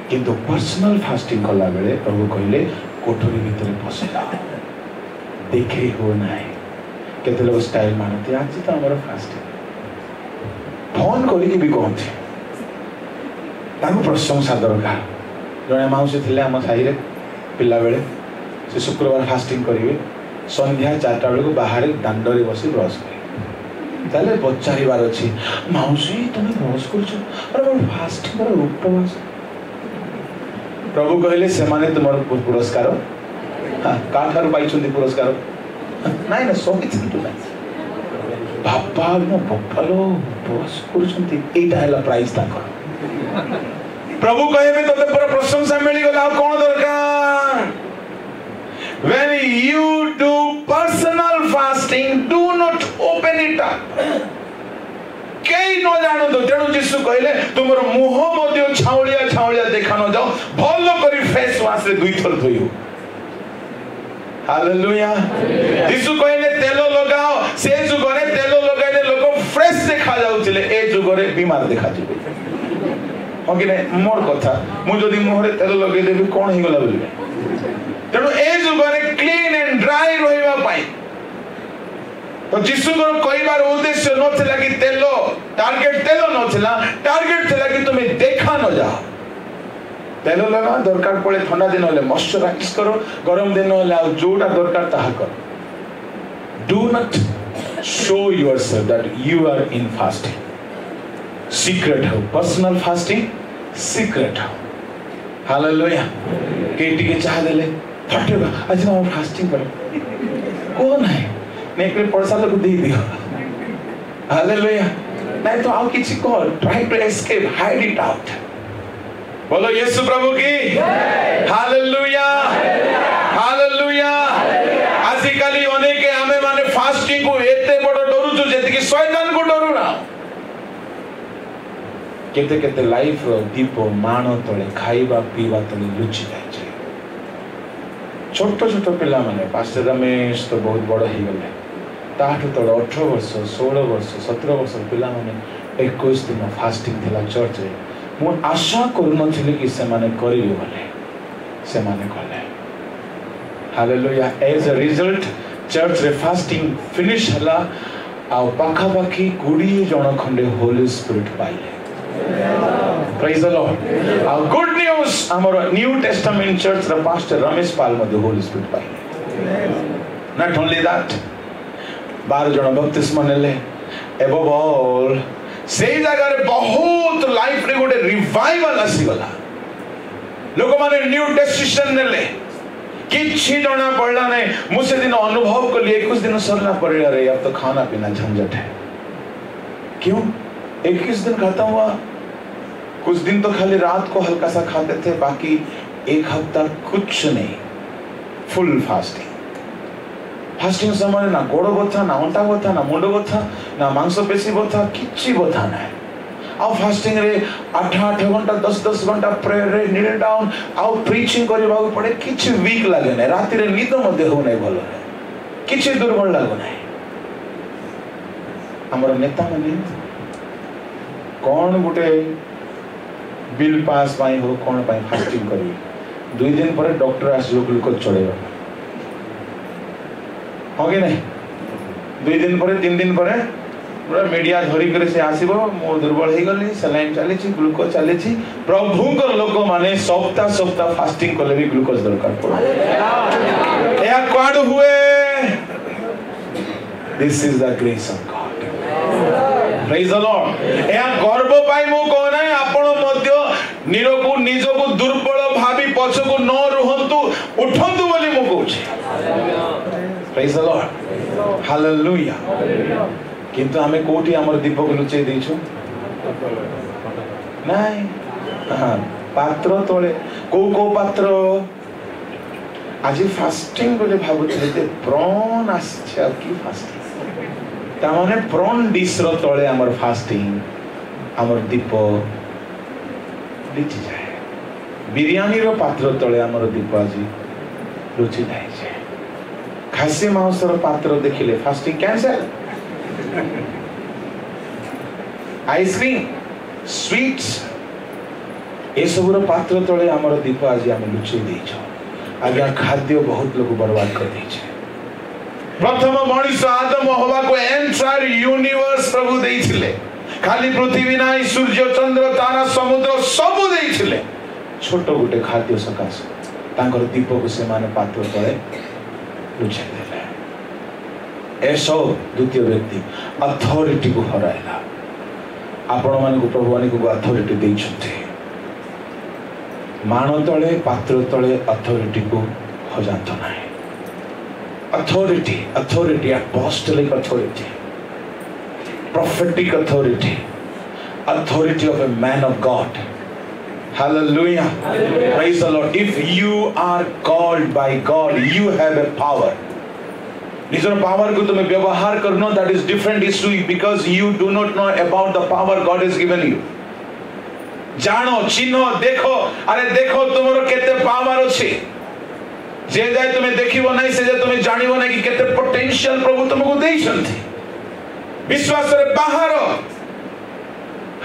किंतु पर्सनल फास्टिंग कला बेले प्रभु कहले कोठरी भीतर पसला देखे हो नाही केते लोग स्टाइल मानते आज तो हमर फास्टिंग फोन करी भी कहते ताको प्रशंसा दरकार जने माउसी थिले हम साही रे पिल्ला बेले से शुक्रवार फास्टिंग करिवे संध्या 4टा बेले को बाहर दांडरे बसी ब्रश करिवे ताले पचारिबार अछि माउसी तुम ब्रश करछो अरे फास्टिंग कर उपवास प्रभु कहले से माने तुमर पुरस्कार हां काठार पाइछन्ती पुरस्कार नाही ना सोकी चिंतु नाही बापा न बफलो उपवास करछन्ती एटा हला प्राइस ताकर प्रभु कहबे तते पर प्रशंसा मिली गला कोन दरकार when you do personal fasting do not open it up कई न जानो तो तेणु यीशु कहले तुमर मुह मध्य छाउलिया छाउलिया देखा न जाओ भलो करी फेस वाश रे दुई थर धोइयो हालेलुया यीशु कहले तेलो लगाओ से जुगरे तेलो लगाइले लोक फ्रेश देखा जाउतिले ए जुगरे बीमार देखा जिवे हो कि नै मोर कथा मु जदी मुह रे तेलो लगे देबी कोन हे गला बोलबे तेणु ए जुगरे क्लीन एंड ड्राई रहिबा पाई तो यीशु को कहबार उद्देश्य नथिला कि तेलो टार्गेट तेलो नथिला टार्गेट थिला कि तुमे देखा न जाओ तेलो लगा दरकार पड़े ठंडा दिन होले मॉइस्चराइज करो गरम दिन होले आ जोटा दरकार ताहा करो do not show yourself that you are in fasting secret हो पर्सनल फास्टिंग सीक्रेट हो हालेलुया केटी के चाह देले फटेगा आज हम फास्टिंग करो कौन है नहीं कोई पड़सा लोग दे दियो हालेलुया नहीं तो आओ किसी को try to escape hide it out बोलो यीशु प्रभु की हालेलुया हालेलुया आजिकली अनेके हमें माने फास्टिंग को एते बड़ डरू जो जेति कि शैतान को डरू ना केते केते लाइफ रो दीप मानो तळे खाइबा पीवा तळे लुचि जाय छै छोट छोट पिला माने पास्टर रमेश तो बहुत बड़ ही गले ताठो तळ 18 वर्ष 16 वर्ष 17 वर्ष पिला माने 21 दिन फास्टिंग थिला चर्च रे मु आशा करू नथिले कि से माने करियो बोले से माने कले hallelujah as a result church रे फास्टिंग फिनिश हला आ पाखा पाखी 20 जण खंडे होली स्पिरिट पाइले Praise the Lord. Our good news, our New Testament church, the pastor Ramesh Pal with the Holy Spirit by. Not only that, 12 जन बपतिस्मा नेले above all से जगह रे बहुत लाइफ रे गोटे रिवाइवल आसी गला लोक माने न्यू डिसीजन नेले किछि जणा पड़ला नै मु से दिन अनुभव कली 21 दिन सरला पड़ला रे अब तो खाना पीना झंझट है क्यों 21 दिन खाता हुआ कुछ दिन तो खाली रात को हल्का सा खाते थे बाकी एक हफ्ता कुछ नहीं फुल फास्टिंग समय ना गोड़ बथा ना अंटा बथा ना मुंड बथा ना मांसपेशी बथा किछि बथा ना आ फास्टिंग रे 8 घंटा 10 घंटा प्रेयर रे नील डाउन आ प्रीचिंग करबा पड़े किछि वीक लागे ना राति रे निद मध्ये हो नै भलो किछि दुर्बल लागो ना हमर नेता माने कौन गोटे बिल पास पाई हो कौन पाई फास्टिंग करी 2 दिन पर डॉक्टर आसलो ग्लूकोज चढ़ेगा हो कि नहीं 2 दिन पर 3 दिन पर पूरा मीडिया धरिक से आसब मो दुर्बल हो गली सलाइन चली ग्लूकोज चली प्रभु लोक मैंने सप्ताह सप्ताह फास्टिंग कले भी ग्लूकोज दरकार पड़े क्वाड हुए this is the grace of God praise the Lord गर्व पाई मु कहना आपण मध्य निरकु निजकु दुर्बल भावी पछकु न रुहंतु उठंतु बोली मु कहूछी प्रेज द लॉर्ड हालेलुया किंतु हमें कोठी हमर दीपक लुचै दैछु नहीं पात्र तले को पात्र आज फास्टिंग बोले भाबुते प्रॉन आछा की फास्टिंग ता माने प्रॉन डिश रो तले हमर फास्टिंग हमर दीप लिचि जाए बिरयानी रो पात्र तले हमर दीप आज लुचि जाए खासी मांस रो पात्र देखिले फास्टिंग कैंसल आइसक्रीम स्वीट्स ए सबुर पात्र तले हमर दीप आज आम लुचै देछ आज्ञा खाद्य बहुत लोग बर्बाद कर देछे प्रथम मनुष्य आदम हवा को एंटायर यूनिवर्स प्रभु देइथिले खाली पृथ्वी नाही सूर्य चंद्र तारा समुद्र सब देइथिले छोट गुटे खाद्य सकाश तांकर दीप को से माने पात्र तले लुचै देले ऐसो द्वितीय व्यक्ति अथॉरिटी को हराइला आपण मानक प्रभु मानक अथॉरिटी देइछथि मान तले पात्र तले अथॉरिटी को हजांत नाही authority authority apostolic authority prophetic authority authority of a man of God hallelujah praise the Lord if you are called by God you have a power निजर पावर को तुम्हें व्यवहार करना that is different issue because you do not know about the power God has given you जानो चिन्ह देखो अरे देखो तुमरो केते पावर अछि जे जाय तुम्हें देखिबो नै से जे तुम्हें जानिबो नै कि केते पोटेंशियल प्रभु तुमको देइछन्ति विश्वास रे बाहर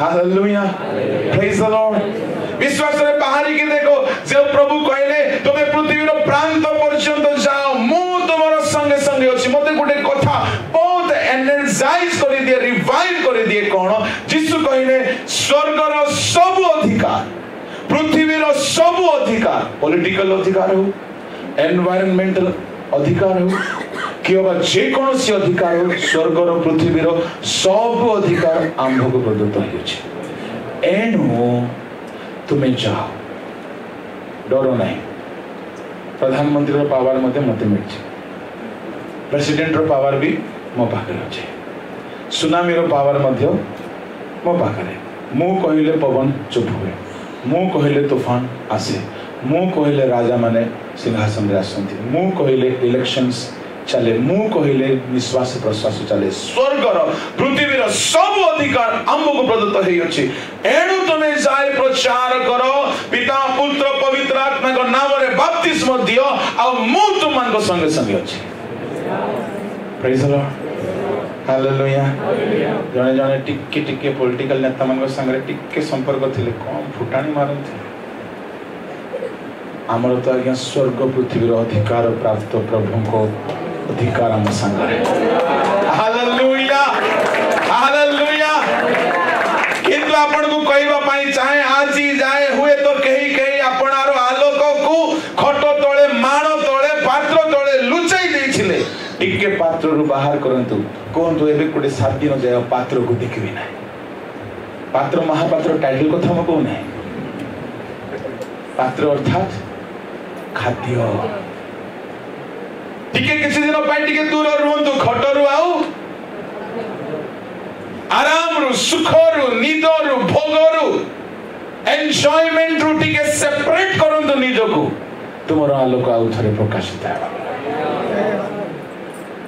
हालेलुया प्रेज द लॉर्ड विश्वास रे बाहर के देखो जे प्रभु कहले तुमे पृथ्वी रो प्रांत पर्यंत जाओ मु तुमरो संगे संगे अछि मते गुटे कथा बहुत एनर्जाइज करि दिए रिवाइव करि दिए कोन यीशु कहले स्वर्ग रो सब अधिकार पृथ्वी रो सब अधिकार पॉलिटिकल अधिकार हो एनवायरमेंटल अधिकार हो किबा जे कोनोसी अधिकार हो स्वर्ग रो पृथ्वी रो सब अधिकार आम्भको प्रदत्त होइछ एनो तुमे जाओ डरो नहीं प्रधानमंत्री रो पावर मते मते मिलछ प्रेसिडेंट रो पावर भी मो पाखरे अछि सुनामी रो पावर मध्य मो पाखरे मु कहिले पवन चुप हुए मु कहिले तूफान आसे मु कहिले राजा माने सिंहासन रे आसंती मु कहिले इलेक्शंस चले मु कहिले निश्वास प्रश्वास चले स्वर्ग रो पृथ्वी रो सब अधिकार हमको प्रदत्त हेइ अछि एणु तमे जाय प्रचार करो पिता पुत्र पवित्र आत्मा को नाम रे बपतिस्म दियो आ मु तुमन को संगे संगे अछि प्रेज द लॉर्ड हालेलुया जने जने टिके टिके पॉलिटिकल नेता मन को संगे टिके संपर्क थिले कम फुटाणी मारंती आमर तो आज्ञा स्वर्ग पृथ्वी रो अधिकार प्राप्त प्रभु को अधिकार हम संगे हालेलुया हालेलुया किंतु आपण को कहबा पई चाहे आज ही जाए हुए तो कहीं कहीं आपनारो आलोक को खटो तळे माण तळे पात्र तळे लुचाई देथिले टिके पात्र रु बाहर करंतु कोंतु एबे कोडे 7 दिन जाय पात्र को देखबी ना पात्र महापात्र टाइटल को थम को नै पात्र अर्थात खाद्य टिके किसी दिन पाई टिके दूर रहंतु खटरु आउ आराम रु सुख रु निद रु भोग रु एन्जॉयमेंट रु टिके सेपरेट करंतु निजको तुमरो आलोक आउ थरे प्रकाशित हेबा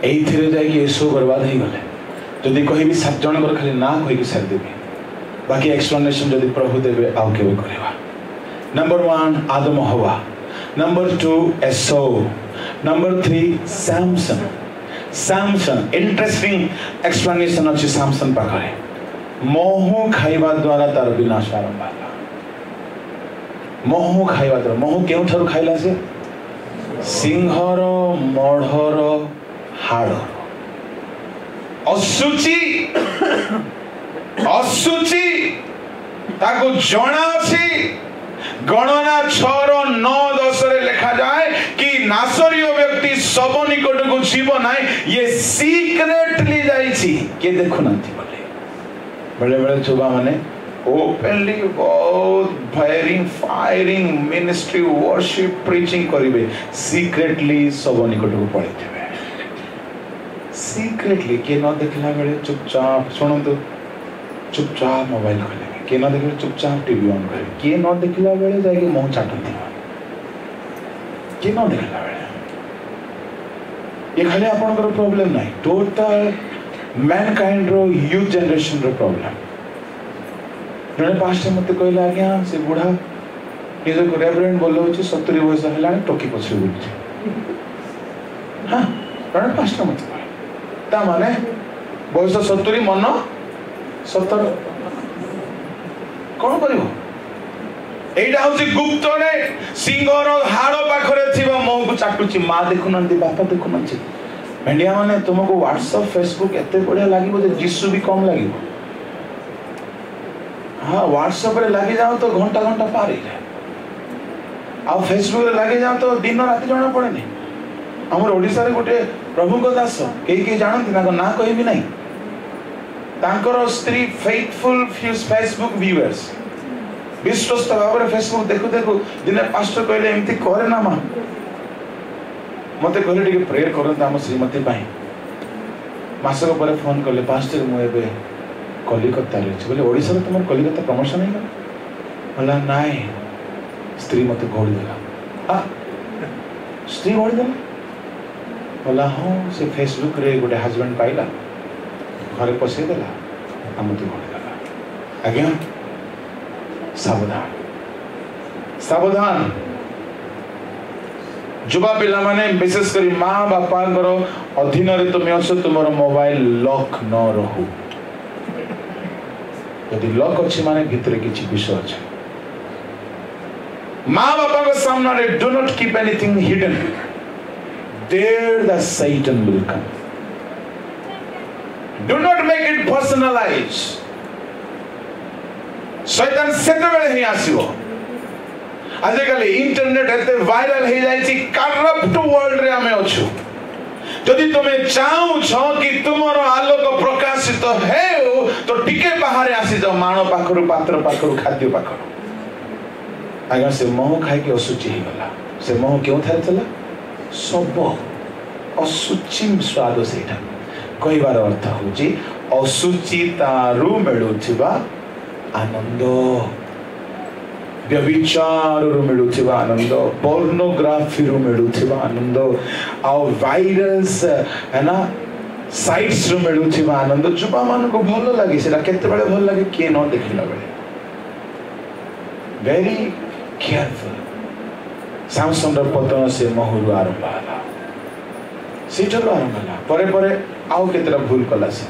एई थिरे जाय कि एसो बर्बाद हे गले जदी कहिबी 7 जन कर खाली ना कहि कि सार देबे बाकी एक्सप्लेनेशन जदी प्रभु देबे आउ केबे करबा नंबर 1 आदम हवा नंबर 2 एसो नंबर 3 सैमसन इंटरेस्टिंग एक्सप्लेनेशन अछि सैमसन पाखरे मोह खाइबा द्वारा तार विनाश आरंभ होला मोह खाइबा द्वारा मोह केउ थरु खाइला से सिंहर मढ़र हाड़ अशुचि ଅସୁଚି ତାକୁ ଜଣା ଅଛି। ଗଣନା 6:9-10 ଲେଖାଯାଏ କି ନାସରୀୟ ବ୍ୟକ୍ତି ଶବ ନିକଟକୁ ଯିବ ନାହିଁ, ଇଏ ସିକ୍ରେଟଲି ଯାଇଛି, କିଏ ଦେଖୁନାହାନ୍ତି ବୋଲି। ବେଳେ ବେଳେ ଯୁବା ମାନେ ଓପନଲି ବହୁତ ଫାୟାରିଂ ମିନିଷ୍ଟ୍ରି worship preaching କରିବେ, ସିକ୍ରେଟଲି ଶବ ନିକଟକୁ ପଳେଇଥିବେ। ସିକ୍ରେଟଲି କିଏ ନ ଦେଖିଲା ବେଳେ ଚୁପଚାପ ଶୁଣନ୍ତୁ, ଚୁପଚାପ ମୋବାଇଲ ଖୋଲିବେ, କିଏ ନ ଦେଖିଲେ ଚୁପଚାପ ଟିଭି ଅନ୍ କରିବେ, କିଏ ନ ଦେଖିଲା ବେଳେ ଯାଇକି ମୁହଁ ଚାଟନ୍ତି, କିଏ ନ ଦେଖିଲା ବେଳେ। ଏ ଖାଲି ଆପଣଙ୍କର ପ୍ରୋବ୍ଲେମ ନାହିଁ, ଟୋଟାଲ ମ୍ୟାନକାଇଣ୍ଡର ୟୁଥ୍ ଜେନେରେସନର ପ୍ରୋବ୍ଲେମ। ଜଣେ ପାଷ୍ଟର ମତେ କହିଲେ, ଆଜ୍ଞା ସେ ବୁଢ଼ା ନିଜକୁ ରେଭରେଣ୍ଡ ବୋଲଉଛି, 70 ବୟସ ହେଲାଣି, ଟୋକି ପଛରେ ବୁଲୁଛି। ହଁ, ଜଣେ ପାଷ୍ଟର ମତେ କହିଲେ, ତା ମାନେ ବୟସ 70 ମନ 70। କଣ କରିବ? এইটা হচ্ছে গুপ্তরে সিংহর হাড় পাখরে থিবা মহু চাটুছি, মা দেখুনান্তি, বাপা দেখুনান্তি। ভেন্ডিয়া মানে তোমাকে হোয়াটসঅ্যাপ ফেসবুক এত বড়িয়া লাগিব যে যিশু भी কম লাগিব। हाँ, व्हाट्सएप रे लगी जाओ तो घंटा घंटा पार ही जाए, आ फेसबुक रे लगी जाओ तो दिन रात जाना पड़े नहीं। हमर ओडिसा रे गोटे प्रभु को दास के जानती ना ना कहि भी नहीं, तांकर स्त्री फेथफुल फेसबुक व्यूअर्स विश्वस्त भाव रे फेसबुक देखु देखु दिने पास्टर कहले एमती करे ना मां, मते कहले टिके प्रेयर करन हम श्रीमती पाई। मासक पर फोन करले, पास्टर मु एबे कलिकता रे बोले ओडिसा रे तुमर कलिकता प्रमोशन है बोला नाइ, स्त्री मते घोड़ी देला। हां, स्त्री घोड़ी देला बोला हां, से फेसबुक रे गोटे हस्बैंड पाइला, घरे पसे देला, हमते घोड़ी देला। आज्ञा सावधान सावधान। युवा पिला माने विशेष करी माँ बापा अधीन रे तुम अस, तुमर मोबाइल लॉक न रहू। यदि लॉक अच्छी माने भीतर किसी विषय अच्छे। माँ बापा को सामने रे do not keep anything hidden, there the Satan will come. Do not make it personalize. शैतान सेते बेले ही आसीबो। आजिकल इंटरनेट एते वायरल हो जाए, करप्ट वर्ल्ड रे हमें अच्छु। यदि तुम्हें चाहू कि तुमर आलोक प्रकाशित है तो टिके बाहर आसी जाओ, माण पाखरु, पात्र पाखरु, खाद्य पाखरु। आगे से मोह खाई के असुचि ही गला। से मोह क्यों था चला? सब असुचि स्वाद सेटा कहबार अर्थ होची असुचितारु मिलुथिबा आनंद, व्यभिचार मिलुथिबा आनंद, पोर्नोग्राफी मिलुथिबा आनंद, आ वायरस है ना साइट्स मिलुथिबा आनंद। जुबा मान को भल लगे, सेटा केते बेले भल लगे किए न देखिला बेले। Very careful. सैमसन र पतन से महरु आरंभ होला, सेठरो आरंभ होला। परे परे आउ केतेरा भूल कला से,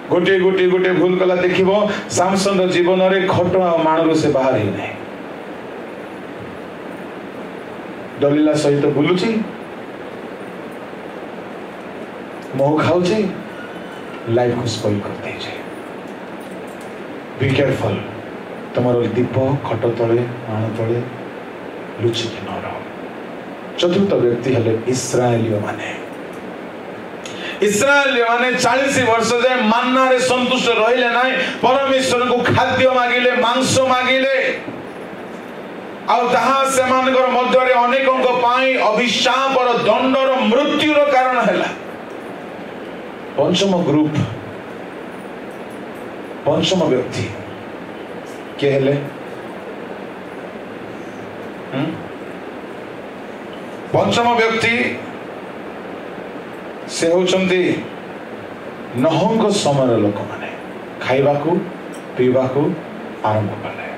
गोटे गोटे गोटे भूल कला देखिबो। सैमसन र जीवन रे खट मानरो से बाहर ही नहीं। दलीला सहित बुलुची, मोह खाऊची, लाइफ को स्पॉइल कर दे छे। Be careful. तुम्हारो दीप खट तले माण तले लुचि के न रहो। चतुर्थ व्यक्ति हेले इस्राएलियो माने। इस्राएलियो माने 40 वर्ष जाए मान्ना रे संतुष्ट रहिले नाही, परमेश्वर को खाद्य मागिले, मांस मागिले। आउ जहाँ सेमानकर मध्यरे अनेकंक पाई अभिशाप और दंडर मृत्युर कारण हैला। पंचम ग्रुप, पंचम व्यक्ति के हेले? पंचम व्यक्ति से होचंती नहंग समय लोक माने। खाइबा को पीबा को आरंभ कले।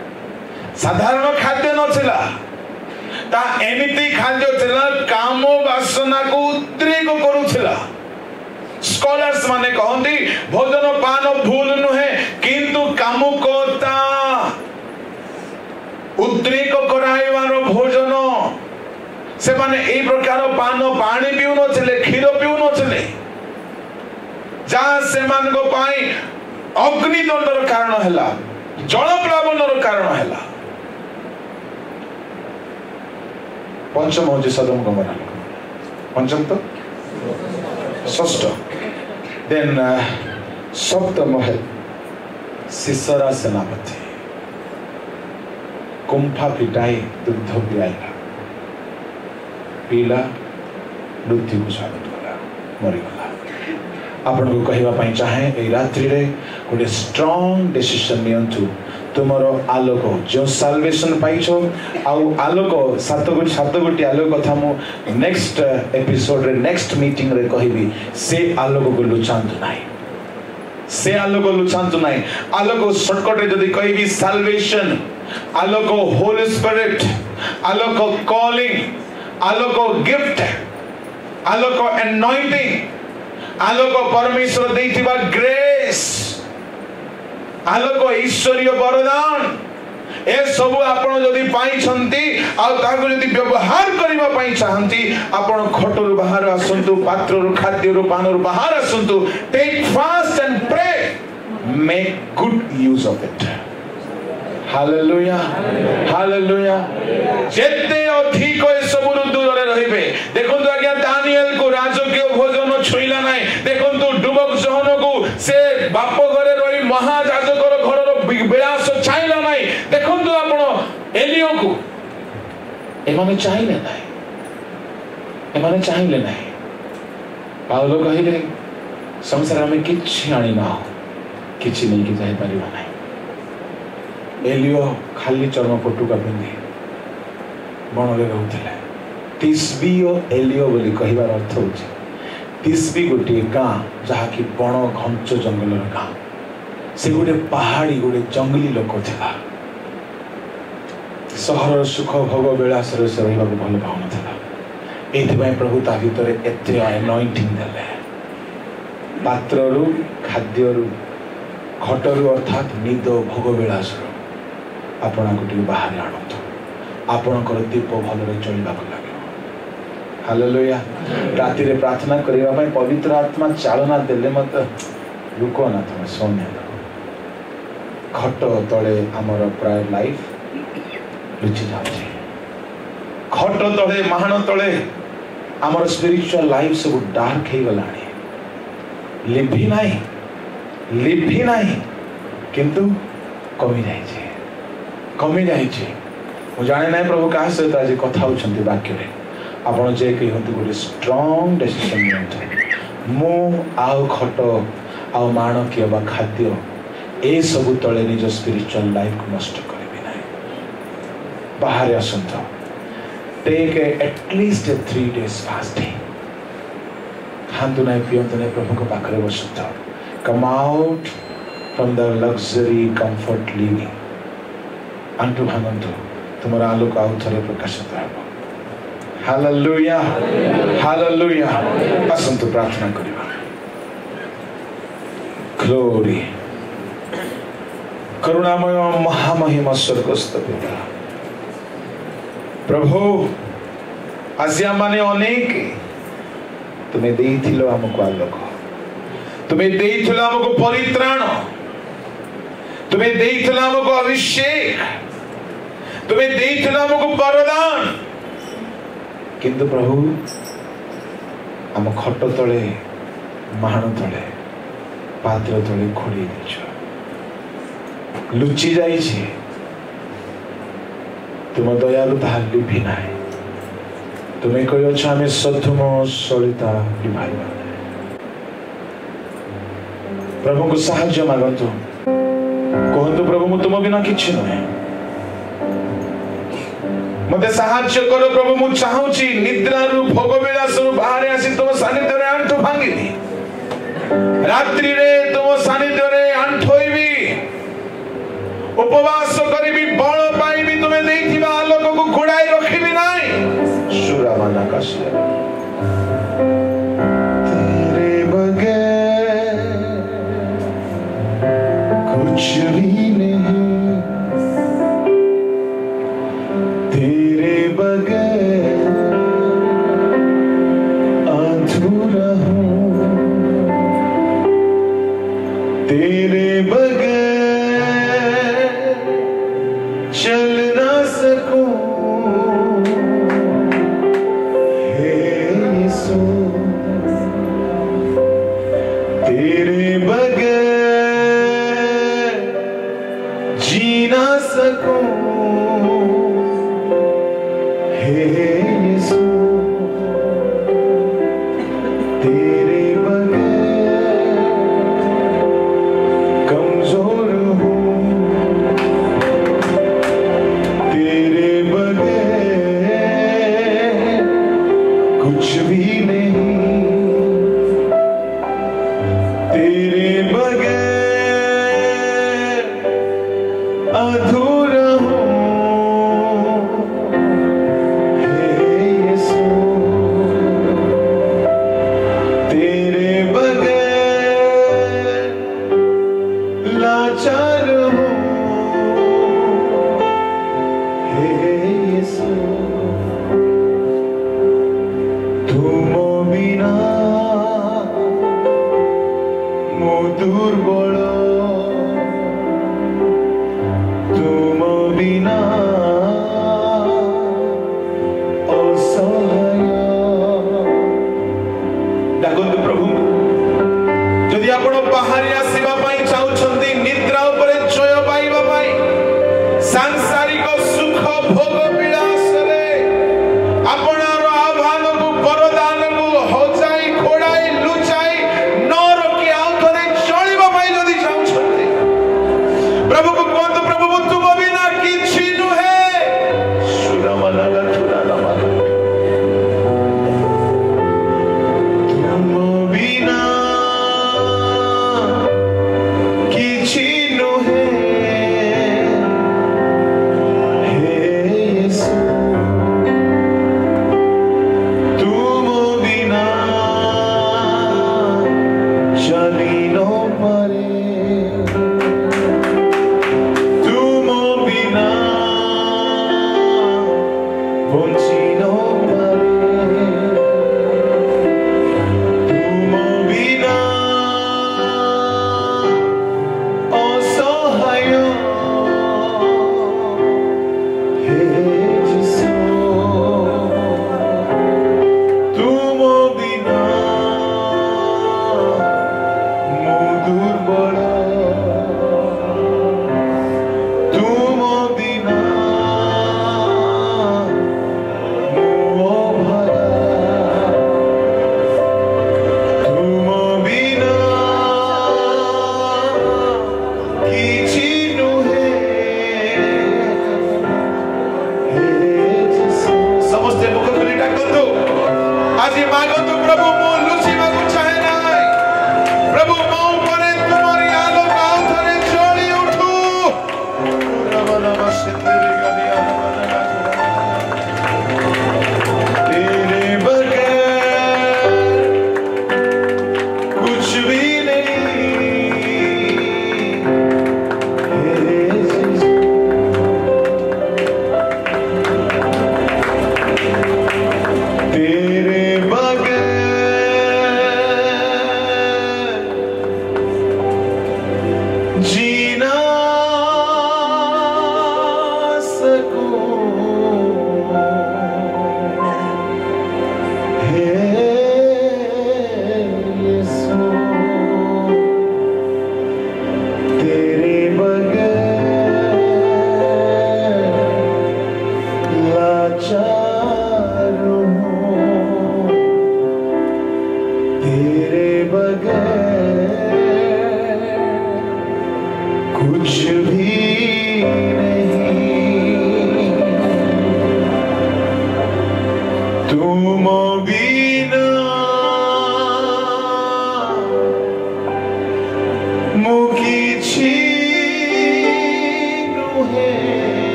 साधारण खाद्य नथिला, ता एमिति खाद्य थिला काम वासना को उद्रेक करूथिला। स्कॉलर्स माने कहंती भोजन पान भूल नुहे, किंतु कामुकता उद्रेक कराइवार भोजन। से माने ए प्रकार पान पानी पिउ नथिले, क्षीर पिउ नथिले। जहाँ से मान को पाई अग्निदंडर कारण है, जलप्लावनर कारण है। पंचम हूँ सदम गमोरा, पंचम तो षष्ठ। देन सप्तम है सिसरा सेनापति, कुंफा पिटाई दुग्ध पियाला, पीला मृत्यु को स्वागत कला, मरीगला। आपण को कहवाई चाहे ये रात्रि रे गोटे स्ट्रांग डिसीजन नियंतु। तुमरो आलोक जो साल्वेशन पाइछ आउ आलोक सात गोटी आलोक कथा मु नेक्स्ट एपिसोड रे नेक्स्ट मीटिंग रे कहबी। से आलोक को लुचांतु नाही, से आलोक लुचांतु नाही। आलोक शॉर्टकट रे जदी कहबी साल्वेशन, आलोक होली स्पिरिट, आलोक कॉलिंग, आलोक गिफ्ट, आलोक एनॉइंटिंग, आलोक परमेश्वर देइथिबा ग्रेस, आलोक ईश्वरीय वरदान, ए सब आपण जदि पाई छंती आ ताको जदि व्यवहार करबा पाई चाहंती, आपण खटरु बाहर आसंतु, पात्ररु खाद्यरु पानरु बाहर आसंतु। Take fast and pray, make good use of it. Hallelujah, hallelujah. जेते अधिक ए सब दूर रे रहिबे। देखंतु आज्ञा दानिएल को राजकीय भोजन छुइला नाही। देखंतु डुबक जहन को से बाप घरे रही महायाजकर घरर विलास चाइला नाही। देखंतु आपण एलियो को एमाने चाहिले नाही, एमाने चाहिले नाही। पाउलो कहिले संसार में किछि आनी ना हो, किछि नहीं कि जाय परिबा नाही। एलियो खाली चर्म पटुका पिंधि बन में रोते। तिस्बी और एलियो बोली कहबार अर्थ होची, तिस्बी गोटे गाँ जहाँ की बण घंच जंगल गाँ, से गोटे पहाड़ी गोटे जंगली लोक था। सहर सुख भोग विलास से रहा भल पाऊन था। ये प्रभु ता भर एत एनॉइंटिंग देले, पात्रु खाद्यरु घटरु अर्थात निद भोग विलास आपना को बाहर आणतु, आपणकर दीप भलरे चलवा लगे। हालेलुया। राति रे प्रार्थना करबा पई पवित्र आत्मा चालना देले मत रुक ना, तुम सोने खट तले आमर प्राय लाइफ लुचि जाउछि। खट तले महान तले आमर स्पिरिचुअल लाइफ सब डार्क हे गलानी। लिभि नाही किंतु कमी जाइछे, कमी जाइछे। मु जाने ना प्रभु का सहित आज कथा होछंती वाक्य रे। आपण जे कहंतु गोटे स्ट्रांग डिसीजन नियंतु। मु आउ खट आउ माणकीय बा खाद्य ए सब तले निज स्पिरिचुअल लाइफ को नष्ट करिबि नाही। बाहर आसंत, टेक एटलीस्ट 3 days फास्टिंग। खांतु नाही पियंतु नाही, प्रभु को पाखरे बसंत। Come out from the luxury comfort living. अंटु भांगंतु, तुमर आलोक आउ थरे प्रकाशित हेबो। Hallelujah, hallelujah. असंतु प्रार्थना करिबा। ग्लोरी। करुणामय महामहिम स्वर्गस्थ पिता प्रभु, आजिया माने अनेक तुम्हें देइथिलो हमको आलोक, तुम्हें देइथिलो हमको परित्राण, तुम्हें देइथिलो हमको अभिषेक, तुम्हें देइथिलो हमको वरदान। किंतु प्रभु आम खट तले महान तले पात्र तले खोड़ी देछ, लुचि जाइछे। तुम दयालु ताहा लिभि नाही। तुम्हें कहिछ आमे सधुम सलिता लिभाइबा। प्रभु को साहाय्य मागंतु। कहंतु प्रभु मु तुम बिना किछि नै, मते साहाय्य करो प्रभु। मु चाहूची निद्रारु भोग विलासरु बाहर आसी तुम सानिध्य रे आंठो भांगिबी। रात्रि रे तुम सानिध्य रे आंठोइबी, उपवास करिबी, बल पाइबी। तुम्हें देइथिबा आलोक को घोड़ाई रखिबी नाही। सुरामाना कासे तेरे बगैर कुछ भी नहीं, तेरे बगैर अधूरा हूँ, तेरे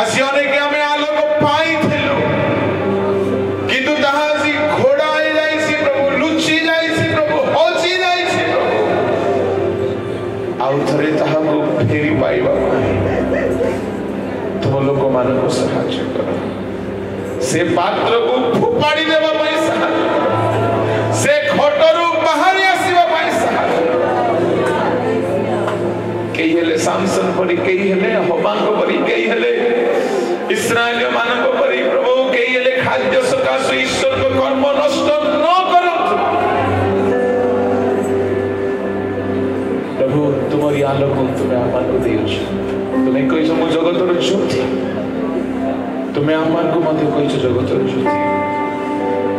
ଆସିଅने कि आमे आलोक पाई थिलु किंतु ମାନଙ୍କୁ ସାହାଯ୍ୟ କର। ସେ ପାତ୍ରକୁ ଫୋପାଡ଼ି ଦେବା ପାଇଁ ସାହାଯ୍ୟ କର। ସେ ଖଟରୁ ବାହାରି ଆସିବା ପାଇଁ ସାହାଯ୍ୟ କର। କେହି ହେଲେ ସାମସନ ପରି, କେହି ହେଲେ ହବାଙ୍କ ପରି, କେହି ହେଲେ ଇସ୍ରାଏଲ ମାନଙ୍କ ପରି ପ୍ରଭୁ, କେହି ହେଲେ ଖାଦ୍ୟ ସକାଶେ ଈଶ୍ୱରଙ୍କ କର୍ମ ନଷ୍ଟ ନ କରନ୍ତୁ। ପ୍ରଭୁ ତୁମରି ଆଲୋକ ତୁମେ ଆମମାନଙ୍କୁ ଦେଇଛ। ତୁମେ କହିଛ ମୁଁ ଜଗତର ଜ୍ୟୋତି। ତୁମେ ଆମମାନଙ୍କୁ ମଧ୍ୟ କହିଛ ଜଗତର ଜ୍ୟୋତି।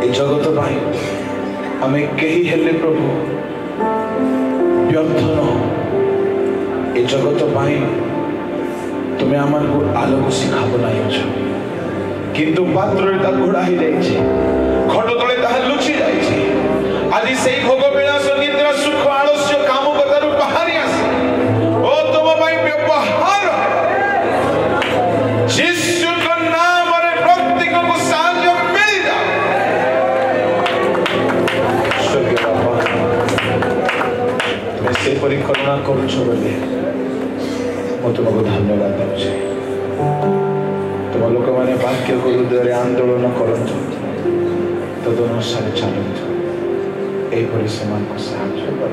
ଏ ଜଗତ ପାଇଁ ଆମେ କେହି ହେଲେ ପ୍ରଭୁ ବ୍ୟର୍ଥ ନହୋ। ଏ ଜଗତ ପାଇଁ ତୁମେ ଆମମାନଙ୍କୁ ଆଲୋକ ଶିଖା ବନାଇଛ, କିନ୍ତୁ ପାତ୍ରରେ ତାହା ଘୋଡ଼ା ହେଇଯାଇଛି, ଖଟ ତଳେ ତାହା ଲୁଚି ଯାଇଛି। ଆଜି ସେଇ ଭୋଗ ବିଳାସ, ନିଦ୍ରା, ସୁଖ, ଆଳସ୍ୟ, କାମ କଥାରୁ ବାହାରି ଆସି ଓ ତୁମ ପାଇଁ ବ୍ୟବହାର ଯୀଶୁଙ୍କ ନାମରେ ପ୍ରତ୍ୟେକକୁ ସାହାଯ୍ୟ ମିଳିଯାଉ। ତୁମେ ସେପରି କରୁଣା କରୁଛ ବୋଲି ମୁଁ ତୁମକୁ ଧନ୍ୟବାଦ ଦେଉଛି। ତୁମ ଲୋକମାନେ ବାକ୍ୟକୁ ହୃଦୟରେ ଆନ୍ଦୋଳନ କରନ୍ତୁ, ତଦନୁସାରେ ଚାଲନ୍ତୁ। ଏହିପରି ସେମାନଙ୍କୁ ସାହାଯ୍ୟ କର।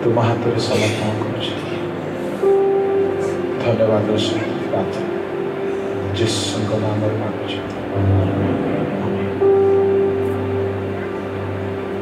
ତୁମ ହାତରେ ସମର୍ପଣ କରୁଛି। ଧନ୍ୟବାଦ ସହିତ ପ୍ରାର୍ଥନା ଯୀଶୁଙ୍କ ନାମରେ ମାଗୁଛି।